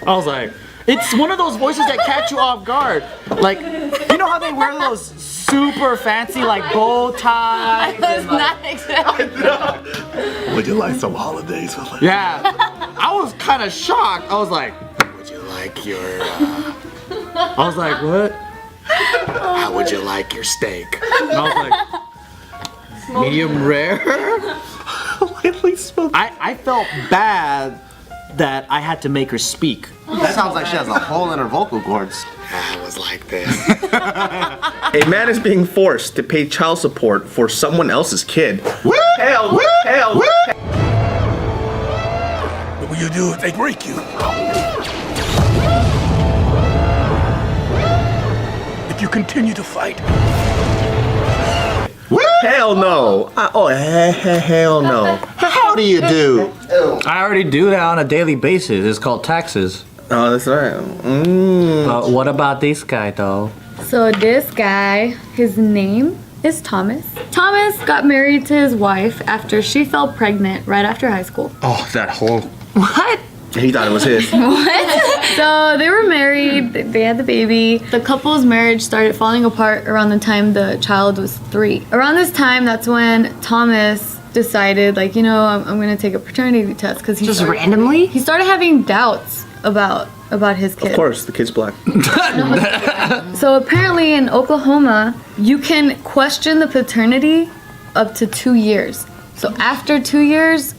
I was like, it's one of those voices that catch you off guard. Like, you know how they wear those super fancy like bow ties? I was not expecting. Would you like some holidays? Yeah. I was kind of shocked. I was like, would you like your I was like, what? How would you like your steak? And I was like, medium rare? I felt bad that I had to make her speak. That sounds like she has a hole in her vocal cords. I was like this. A man is being forced to pay child support for someone else's kid. Hell, hell. What will you do if they break you? If you continue to fight. Hell no. Hell no. How do you do? I already do that on a daily basis. It's called taxes. Oh, that's right. But what about this guy though? So this guy, his name is Thomas. Thomas got married to his wife after she fell pregnant right after high school. Oh, that whole. What? He thought it was his. What? So they were married, they had the baby. The couple's marriage started falling apart around the time the child was 3. Around this time, that's when Thomas decided, like, you know, I'm gonna take a paternity test because he Just randomly? He started having doubts about his kid. Of course, the kid's black. So apparently in Oklahoma, you can question the paternity up to 2 years. So after 2 years,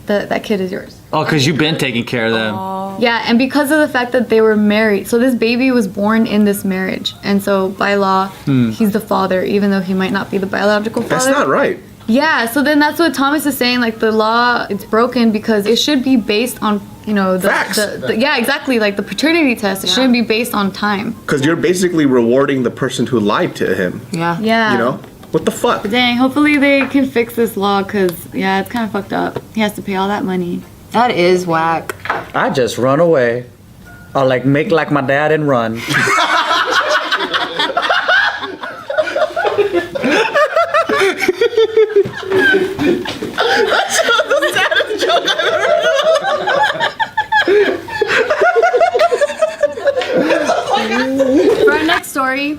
that kid is yours. Oh, because you've been taking care of them. Yeah, and because of the fact that they were married, so this baby was born in this marriage, and so by law, he's the father, even though he might not be the biological father. That's not right. Yeah, so then that's what Thomas is saying, like the law, it's broken because it should be based on, you know, Facts. yeah, exactly, like the paternity test, it shouldn't be based on time. Because you're basically rewarding the person who lied to him. Yeah. Yeah. You know? What the fuck? Dang, hopefully they can fix this law because, yeah, it's kind of fucked up. He has to pay all that money. That is whack. I just run away. Or like make like my dad and run. That's the saddest joke I've ever heard. For our next story,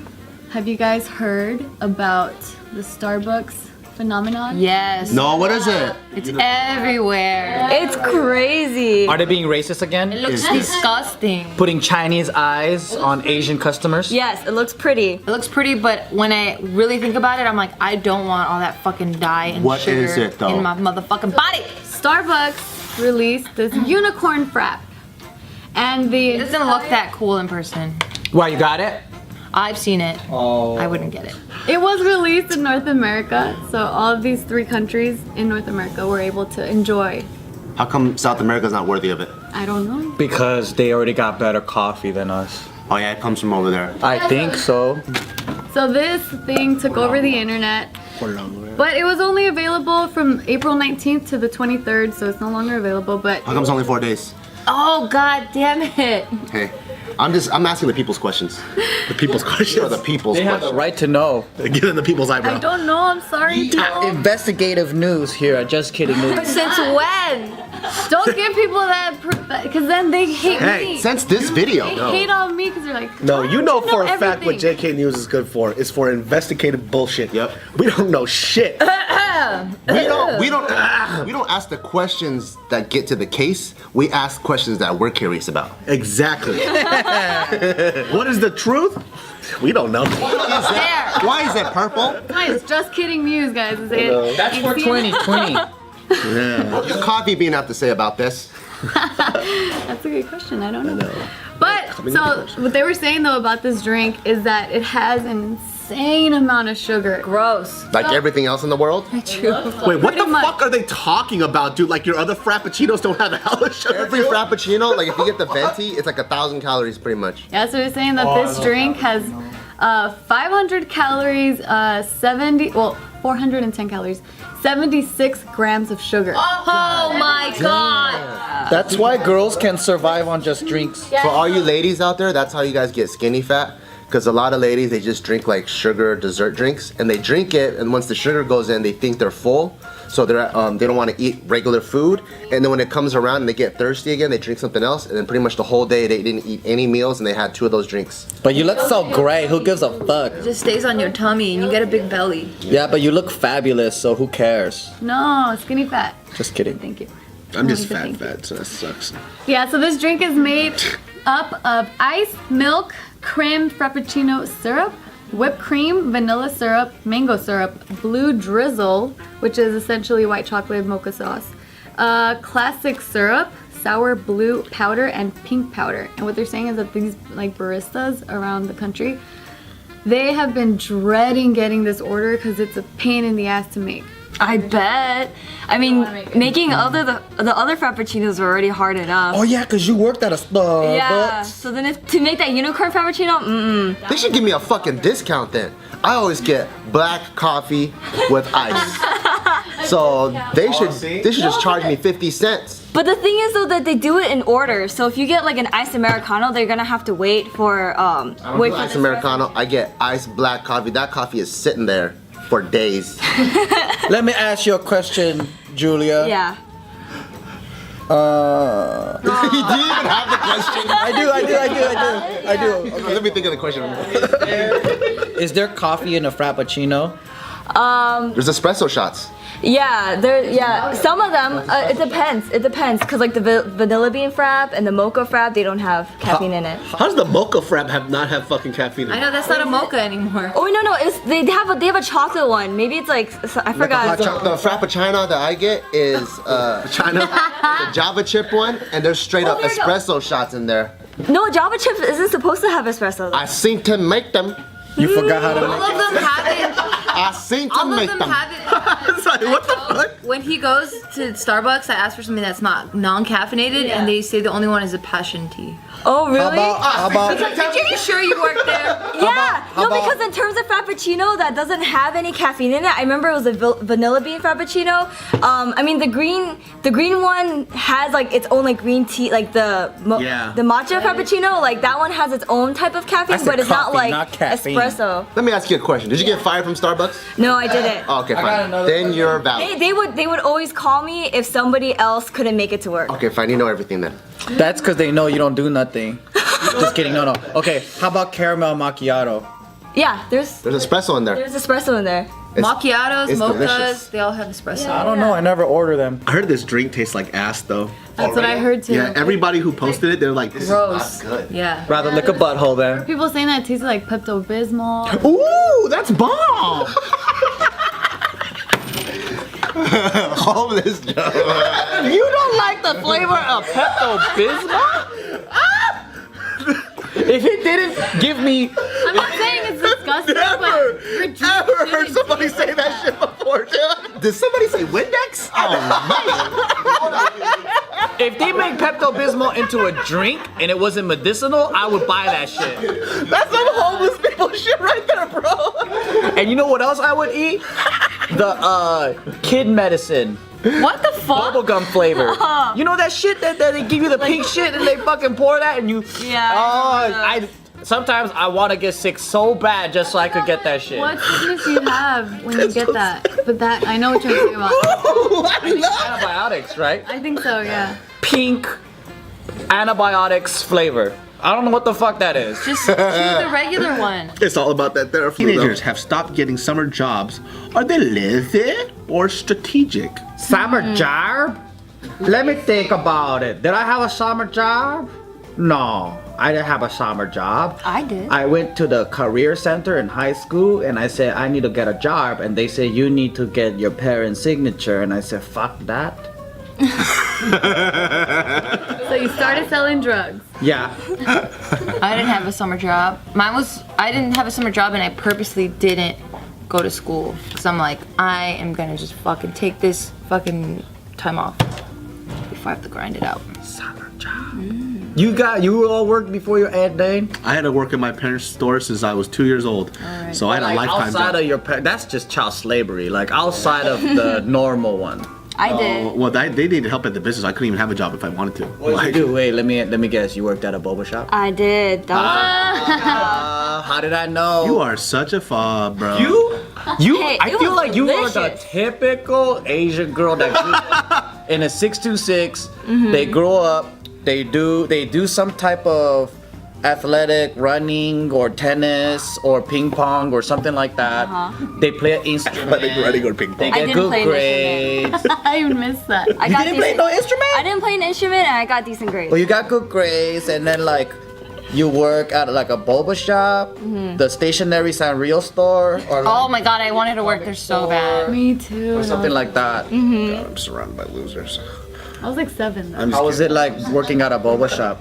have you guys heard about the Starbucks phenomenon? Yes. No, what is it? It's everywhere. It's crazy. Are they being racist again? It looks disgusting. Putting Chinese eyes on Asian customers? Yes, it looks pretty. It looks pretty, but when I really think about it, I'm like, I don't want all that fucking dye and What sugar is it, though? in my motherfucking body. Starbucks released this unicorn frap. And It doesn't look that cool in person. Why, you got it? I've seen it. Oh. I wouldn't get it. It was released in North America, so all of these 3 countries in North America were able to enjoy. How come South America's not worthy of it? I don't know. Because they already got better coffee than us. Oh yeah, it comes from over there. I think so. So this thing took over the internet, but it was only available from April 19th to the 23rd, so it's no longer available, but... How come it's only 4 days? Oh, god damn it. Hey, I'm asking the people's questions. The people's questions. Or the people's They have the questions. right to know. Get in the people's eyebrow. I don't know, I'm sorry. Investigative news here at Just Kidding News. Since when? Don't give people that, because then they hate Hey, me. Since this video. They hate on me because they're like, No, you know for a fact what everything. JKNews is good for. It's for investigative bullshit. Yep. We don't know shit. We don't ask the questions that get to the case. We ask questions that we're curious about. Exactly. What is the truth? We don't know. Why is it purple? Guys, Just Kidding News, guys. Is it? That's for 2020. Yeah. What does coffee bean have to say about this? That's a good question. I don't know. But so what they were saying though about this drink is that it has an insane amount of sugar. Gross. Like everything else in the world? True. Wait, what Pretty the much. fuck are they talking about, dude? Like your other frappuccinos don't have a hella sugar. Every to it? frappuccino, like if you get the venti, it's like 1,000 calories pretty much. Yeah, so they're saying that this drink has 500 calories, 410 calories, 76 grams of sugar. Oh my god. That's why girls can survive on just drinks. For all you ladies out there, that's how you guys get skinny fat. Because a lot of ladies, they just drink like sugar dessert drinks, and they drink it, and once the sugar goes in, they think they're full, so they don't want to eat regular food, and then when it comes around and they get thirsty again, they drink something else, and then pretty much the whole day they didn't eat any meals, and they had 2 of those drinks. But you look so great, who gives a fuck? It just stays on your tummy and you get a big belly. Yeah, but you look fabulous, so who cares? No, skinny fat. Just kidding. Thank you. I'm just Thank fat, so that sucks. Yeah, so this drink is made up of ice, milk, creme frappuccino syrup, whipped cream, vanilla syrup, mango syrup, blue drizzle, which is essentially white chocolate mocha sauce, classic syrup, sour blue powder, and pink powder. And what they're saying is that these like baristas around the country, they have been dreading getting this order because it's a pain in the ass to make. I bet. I mean, making the other frappuccinos are already hard enough. Oh yeah, cause you worked at a Starbucks. Yeah. So then to make that unicorn frappuccino, They should give me a fucking discount then. I always get black coffee with ice. So they should just charge me 50 cents. But the thing is though that they do it in order. So if you get like an iced Americano, they're gonna have to wait for Ice Americano, I get iced black coffee. That coffee is sitting there for days. Let me ask you a question, Julia. Yeah. Do you even have the question? I do. Okay, let me think of the question. Is there coffee in a Frappuccino? There's espresso shots. Yeah, some of them, it depends, because like the vanilla bean frap and the mocha frap, they don't have caffeine in it. How does the mocha frap not have fucking caffeine in it? I know that's not a mocha anymore. Oh no, they have a chocolate one. Maybe it's like I forgot. The Frappuccino that I get is China, the Java chip one, and there's straight up there you go. espresso shots in there. No, Java chips isn't supposed to have espresso. I seen them make them. You forgot how to All of them have it. I seen All them of make them them. have it. Sorry, what the fuck? When he goes to Starbucks, I ask for something that's not non-caffeinated, and they say the only one is a passion tea. Oh really? How about Are you sure you work there? Yeah, because in terms of Frappuccino that doesn't have any caffeine in it, I remember it was a vanilla bean Frappuccino. I mean the green one has like its own like green tea, like the matcha Frappuccino, like that one has its own type of caffeine, but it's not coffee, like not caffeine. espresso. Let me ask you a question. Did you get fired from Starbucks? No, I didn't. Oh, okay, fine. Then you're valid. They would always call me if somebody else couldn't make it to work. Okay, fine. You know everything then. That's because they know you don't do nothing. Just kidding. No. Okay. How about caramel macchiato? Yeah, there's espresso in there. There's espresso in there. Macchiatos, it's mochas, delicious. they all have espresso. I don't know. I never order them. I heard this drink tastes like ass though. That's what I heard too. Yeah, everybody who posted it, they're like, this Gross. is not good. Yeah. Rather lick a butthole then. People saying that it tasted like Pepto-Bismol. Ooh, that's bomb. Homeless Joe. You don't like the flavor of Pepto-Bismol? If it didn't give me... I'm not saying it's disgusting, but you're Ever heard somebody say that shit before, dude? Did somebody say Windex? Oh, If they make Pepto-Bismol into a drink and it wasn't medicinal, I would buy that shit. That's some homeless people shit right there, bro. And you know what else I would eat? The kid medicine. What the fuck? Bubblegum flavor. You know that shit that they give you the pink shit and they fucking pour that and you... Yeah. Oh, sometimes I want to get sick so bad just so I could get that shit. What sickness do you have when you get that? But that, I know what you're talking about. Antibiotics, right? I think so, yeah. Pink antibiotics flavor. I don't know what the fuck that is. Just choose the regular one. It's all about that therapy. Teenagers have stopped getting summer jobs. Are they lazy or strategic? Summer job? Let me think about it. Did I have a summer job? No, I didn't have a summer job. I did. I went to the career center in high school and I said, I need to get a job. And they said, you need to get your parents' signature. And I said, fuck that. So you started selling drugs. Yeah. I didn't have a summer job. I didn't have a summer job and I purposely didn't go to school. Because I'm like, I am gonna just fucking take this fucking time off before I have to grind it out. Summer job. You all worked before your Aunt Dane? I had to work in my parents' store since I was 2 years old. So I had a lifetime outside job. of your that's just child slavery. Like outside of the normal one. I did. Well, they needed help at the business. I couldn't even have a job if I wanted to. What did you do? Wait, let me guess. You worked at a boba shop? I did. That How did I know? You are such a fob, bro. Hey, I it feel was like you are the delicious. typical Asian girl that grew in a 626. They grow up. They do some type of athletic running or tennis or ping pong or something like that. They play an instrument. Running or ping They pong. get didn't good play an grades. I even missed that. I got didn't play no instrument? I didn't play an instrument and I got decent grades. Well, you got good grades, and then like you work at like a boba shop, the stationery Sanrio store, or like, Oh my god, I wanted to work there so bad. Me too. or something like that. God, I'm surrounded by losers. I was like 7 though. How was it like working at a boba shop?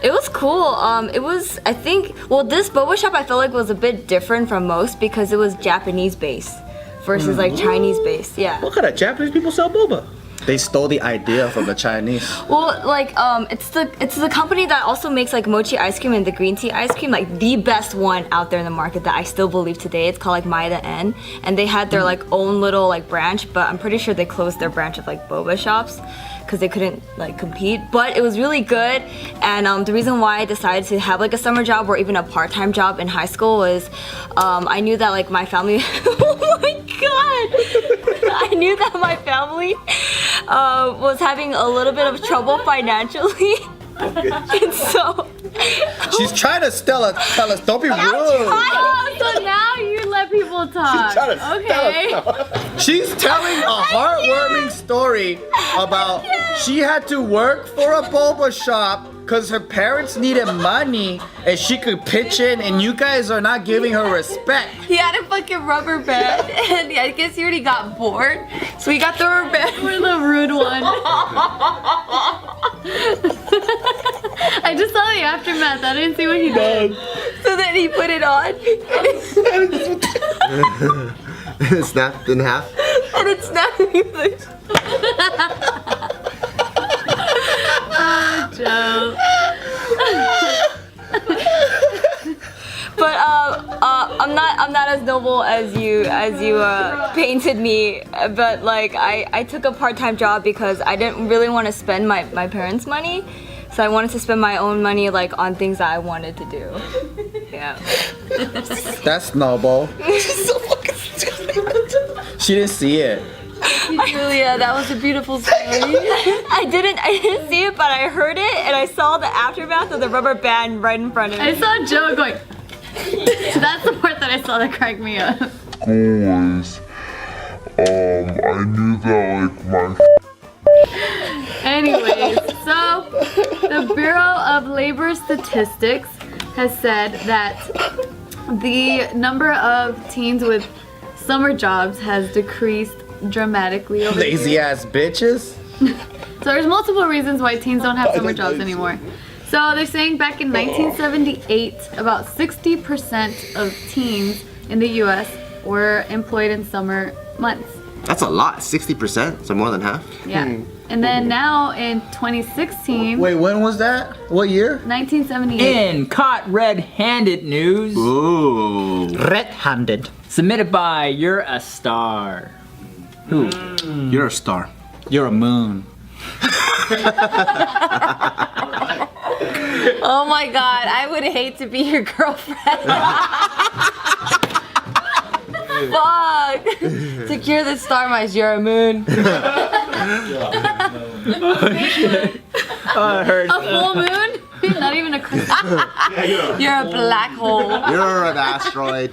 It was cool. It was, I think, well, this boba shop I felt like was a bit different from most because it was Japanese based versus like Chinese based. Yeah. What kind of Japanese people sell boba? They stole the idea from the Chinese. Well, like it's the company that also makes like mochi ice cream and the green tea ice cream, like the best one out there in the market that I still believe today. It's called like Mota, and they had their like own little like branch, but I'm pretty sure they closed their branch of like boba shops because they couldn't like compete. But it was really good, and the reason why I decided to have like a summer job or even a part-time job in high school was I knew that like my family. Oh my god! I knew that my family was having a little bit of trouble financially. And so She's trying to tell us, don't be rude. Oh, so now you let people talk. Okay. She's telling a heartwarming story about she had to work for a boba shop because her parents needed money and she could pitch in, and you guys are not giving her respect. He had a fucking rubber band, and I guess he already got bored, so he got the rubber band. We're the rude one. I just saw the aftermath. I didn't see what he did. So then he put it on. It snapped in half. And it snapped me like. Joe. But I'm not as noble as you painted me. But like I took a part-time job because I didn't really want to spend my parents' money, so I wanted to spend my own money like on things that I wanted to do. Yeah. That's noble. So fucking stupid. She didn't see it. Julia, that was a beautiful story. I didn't see it, but I heard it and I saw the aftermath of the rubber band right in front of me. I saw Joe going. That's the part that I saw that cracked me up. Guys, I knew that like my. Anyways, so the Bureau of Labor Statistics has said that the number of teens with summer jobs has decreased dramatically over the Lazy years. ass bitches. So there's multiple reasons why teens don't have summer jobs anymore. So they're saying back in 1978, about 60% of teens in the US were employed in summer months. That's a lot, 60%, so more than half. Yeah. And then now in 2016. Wait, when was that? What year? 1978. In Caught Red-Handed News. Ooh. Red-handed. Submitted by You're a Star. Who? You're a star. You're a moon. Oh my god, I would hate to be your girlfriend. Fuck! Secure the star mice, you're a moon. I heard. A full moon? Not even a Christmas. You're a black hole. You're an asteroid.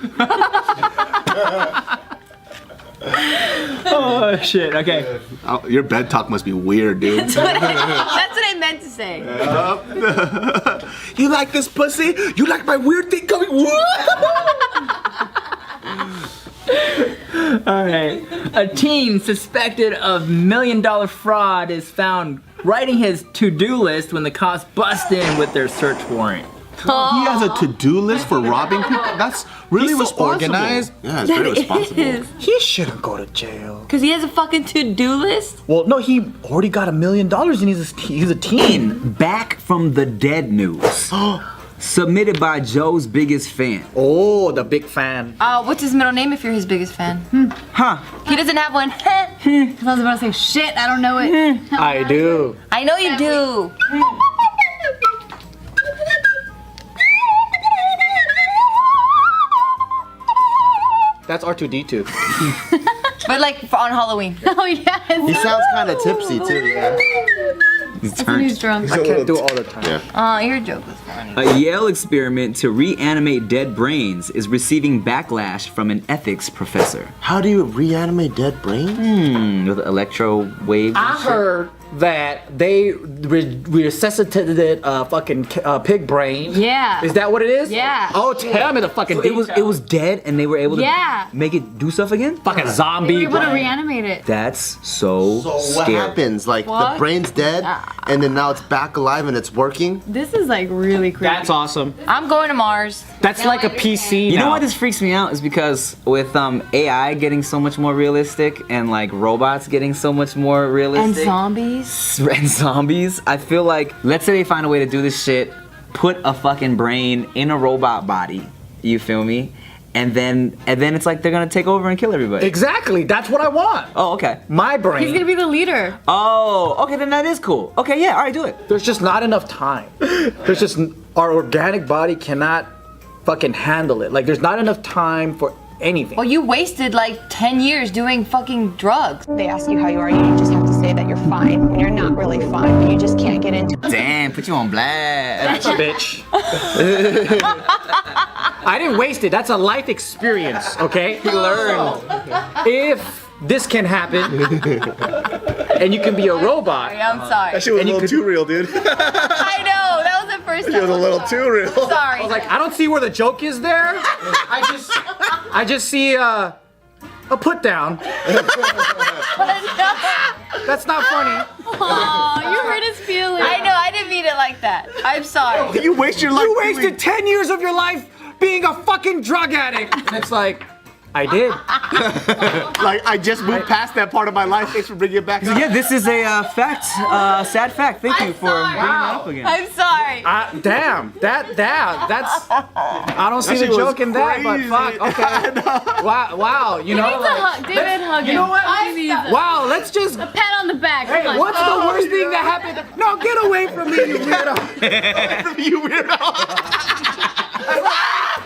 Oh shit, okay. Oh, your bed talk must be weird, dude. That's what I meant to say. You like this pussy? You like my weird thing coming? Alright. A teen suspected of $1 million fraud is found writing his to-do list when the cops bust in with their search warrant. He has a to-do list for robbing people? That's really He's so responsible. organized. Yeah, it's very responsible. He shouldn't go to jail. Because he has a fucking to-do list? Well, no, he already got $1 million and he's a teen. Back from the dead news. Submitted by Joe's biggest fan. Oh, the big fan. What's his middle name if you're his biggest fan? Huh. He doesn't have one. Because I was about to say, shit, I don't know it. I do. I know you do. That's R2D2. But like on Halloween. Oh, yes. He sounds kind of tipsy too, yeah. He's He's drunk. I can't do it all the time. Yeah. Your joke was funny. A Yale experiment to reanimate dead brains is receiving backlash from an ethics professor. How do you reanimate dead brains? With electro waves. I heard that they resuscitated a fucking pig brain. Yeah. Is that what it is? Yeah. Oh, tell me the fucking It was dead and they were able to make it do stuff again? fucking They zombie were able to brain. reanimate it. That's so So what scary. happens? Like the What? brain's dead, and then now it's back alive and it's working. This is like really creepy. That's awesome. I'm going to Mars. That's like a PC You know now. why this freaks me out is because with AI getting so much more realistic and like robots getting so much more And realistic zombies. and zombies, I feel like let's say they find a way to do this shit, put a fucking brain in a robot body. You feel me? And then it's like they're gonna take over and kill everybody. Exactly. That's what I want. Oh, okay. My brain. He's gonna be the leader. Oh, okay, then that is cool. Okay, yeah, all right, do it. There's just not enough time. There's just our organic body cannot fucking handle it. Like there's not enough time for anything. Well, you wasted like 10 years doing fucking drugs. They ask you how you are, you just have to say say that you're fine when you're not really fine, but you just can't get into it. Damn, put you on blast. That's a bitch. I didn't waste it. That's a life experience, okay? He learned. If this can happen, and you can be a robot. I'm sorry. That shit was a little too real, dude. I know, that was the first time. It was a little too real. Sorry. I was like, I don't see where the joke is there. I just see a put down. That's not funny. Oh, you hurt his feelings. I know, I didn't mean it like that. I'm sorry. You waste your life. You wasted 10 years of your life being a fucking drug addict. And it's like, I did. Like, I just moved past that part of my life. Thanks for bringing it back. Yeah, this is a fact, sad fact. Thank you for bringing that up again. I'm sorry. Damn, that's. I don't see the joke in that, but fuck. Okay. Wow. You know, David, hug him. You know what? Wow, let's just. A pat on the back. Hey, Come on. what's the worst thing that happened? No, get away from me, you weirdo. You weirdo.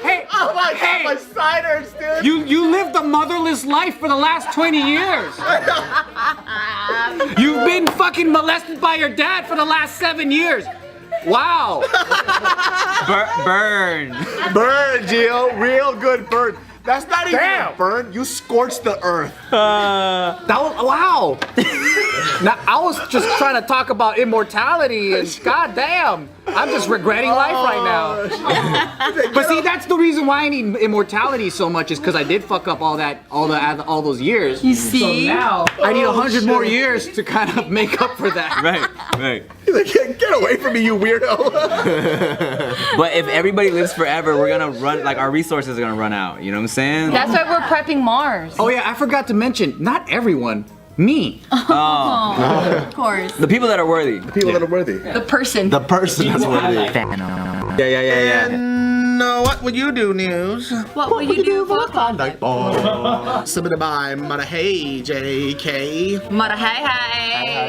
Hey, oh my God, my side hurts, dude. You lived a motherless life for the last 20 years. You've been fucking molested by your dad for the last 7 years. Wow. Burn. Burn, Gio. Real good burn. That's not even a burn. You scorched the earth. That was, wow. Now, I was just trying to talk about immortality and goddamn, I'm just regretting life right now. But see, that's the reason why I need immortality so much is because I did fuck up all those years. You see? So now I need 100 more years to kind of make up for that. Right. He's like, get away from me, you weirdo. But if everybody lives forever, we're gonna run, like our resources are gonna run out. You know what I'm saying? That's why we're prepping Mars. Oh yeah, I forgot to mention, not everyone. Me. Oh. Of course. The people that are worthy. The people that are worthy. The person. The person that's worthy. Yeah. And what would you do, News? What will you do for Klondike ball. Submitted by Mota. Hey, JK. Mota, hi.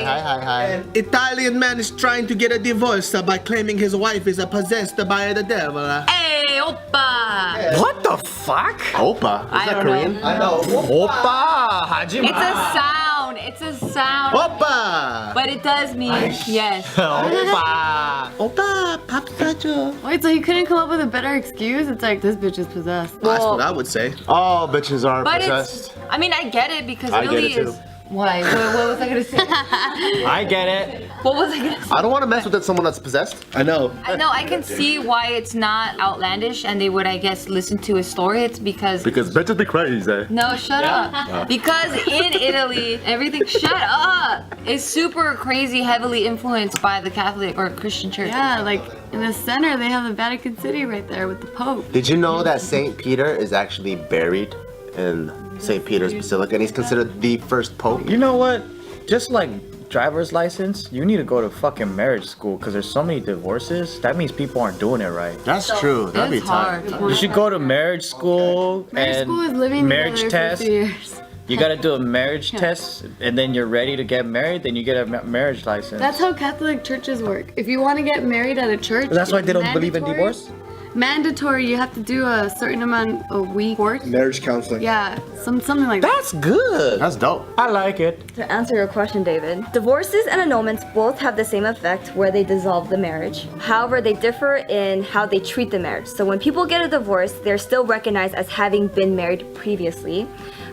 Hi. Italian man is trying to get a divorce by claiming his wife is possessed by the devil. Hey, oppa. What the fuck? Oppa? Is that Korean? I know. Oppa, Hajima. It's a sound. It's a sound. Oppa. But it does mean yes. Oppa. Oppa, papsacho. Wait, so you couldn't come up with a better excuse? It's like, this bitch is possessed. That's what I would say. All bitches are But possessed. I mean, I get it because I Italy get it too. is. Why? What was I gonna say? I get it. What was I gonna say? I don't want to mess with someone that's possessed. I know. No, I can see why it's not outlandish and they would, I guess, listen to his story. It's because bitches be crazy. no, shut up. Because in Italy, everything, shut up, is super crazy, heavily influenced by the Catholic or Christian church. Yeah, like in the center, they have the Vatican City right there with the Pope. Did you know that St. Peter is actually buried in St. Peter's Basilica, and he's considered the first pope? You know what? Just like driver's license, you need to go to fucking marriage school because there's so many divorces. That means people aren't doing it right. That's true. That'd be tight. You should go to marriage school and School is living marriage together test. for 2 years. You gotta do a marriage test, and then you're ready to get married. Then you get a marriage license. That's how Catholic churches work. If you want to get married at a church, That's why they don't it's believe in mandatory. divorce. Mandatory, you have to do a certain amount a week course. Marriage counseling. Yeah, something like that. That's good. That's dope. I like it. To answer your question, David, divorces and annulments both have the same effect where they dissolve the marriage. However, they differ in how they treat the marriage. So when people get a divorce, they're still recognized as having been married previously.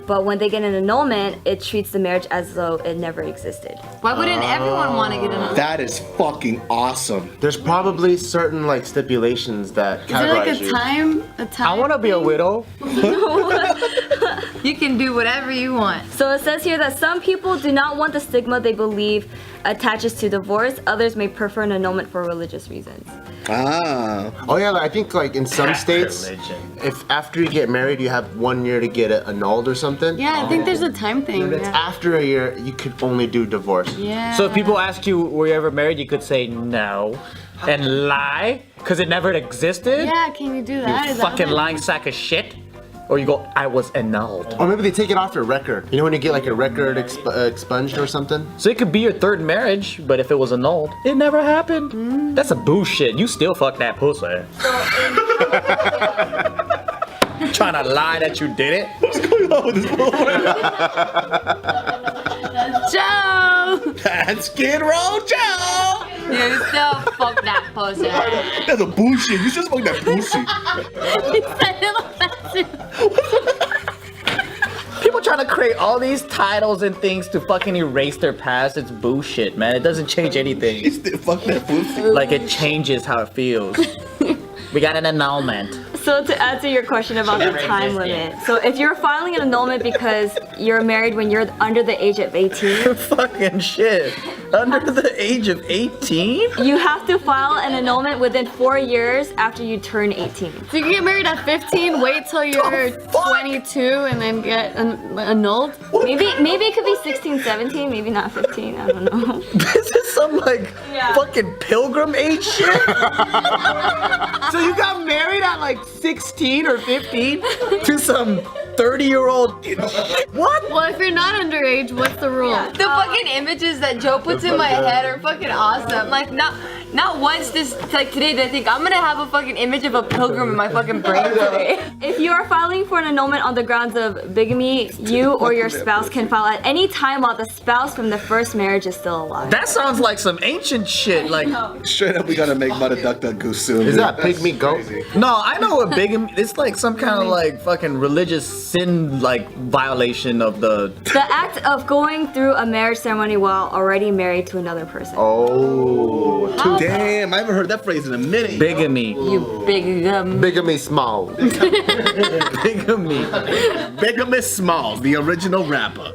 But when they get an annulment, it treats the marriage as though it never existed. Why wouldn't everyone want to get an That is fucking awesome. There's probably certain like stipulations that Is there like categorize a you. time? I want to be a widow. You can do whatever you want. So it says here that some people do not want the stigma they believe attaches to divorce. Others may prefer an annulment for religious reasons. Ah. Oh yeah, I think like in some states, if after you get married you have 1 year to get it annulled or something. Yeah, I think there's a time thing. If it's Yeah. after a year, you could only do divorce. Yeah. So if people ask you, were you ever married? You could say no, and lie, because it never existed. Yeah, can you do that? You Is that fucking what- lying sack of shit. Or you go, I was annulled. Or maybe they take it off your record. You know when you get like your record expunged or something? So it could be your third marriage, but if it was annulled, it never happened. That's a bullshit. You still fuck that pussy. Trying to lie that you did it? What's going on with this bull? Joe! That's Skid Row Joe! You still fuck that pussy. That's a bullshit. You should smoke that pussy. People trying to create all these titles and things to fucking erase their past. It's bullshit, man. It doesn't change anything. Fuck that pussy. Like it changes how it feels. We got an annulment. So to answer your question about the time limit, so if you're filing an annulment because you're married when you're under the age of 18, fucking shit. Under the age of 18? You have to file an annulment within 4 years after you turn 18. So you can get married at 15, wait till you're 22, and then get annulled? Maybe it could be 16, 17, maybe not 15, I don't know. This is some like fucking pilgrim age shit. So you got married at like 16 or 15 to some 30-year-old. What? Well, if you're not underage, what's the rule? The fucking images that Joe puts in my head are fucking awesome. Like not once like today did I think I'm gonna have a fucking image of a pilgrim in my fucking brain today. If you are filing for an annulment on the grounds of bigamy, you or your spouse can file at any time while the spouse from the first marriage is still alive. That sounds like some ancient shit. Like straight up, we gotta make Mota duck that goose soon. Is that pygmy goat? No, I know what bigamy. It's like some kind of like fucking religious sin like violation of the act of going through a marriage ceremony while already married to another person. Oh, damn! I haven't heard that phrase in a minute. Bigamy. You bigum. Bigamy small. Bigamy. Bigamy Smalls, the original rapper.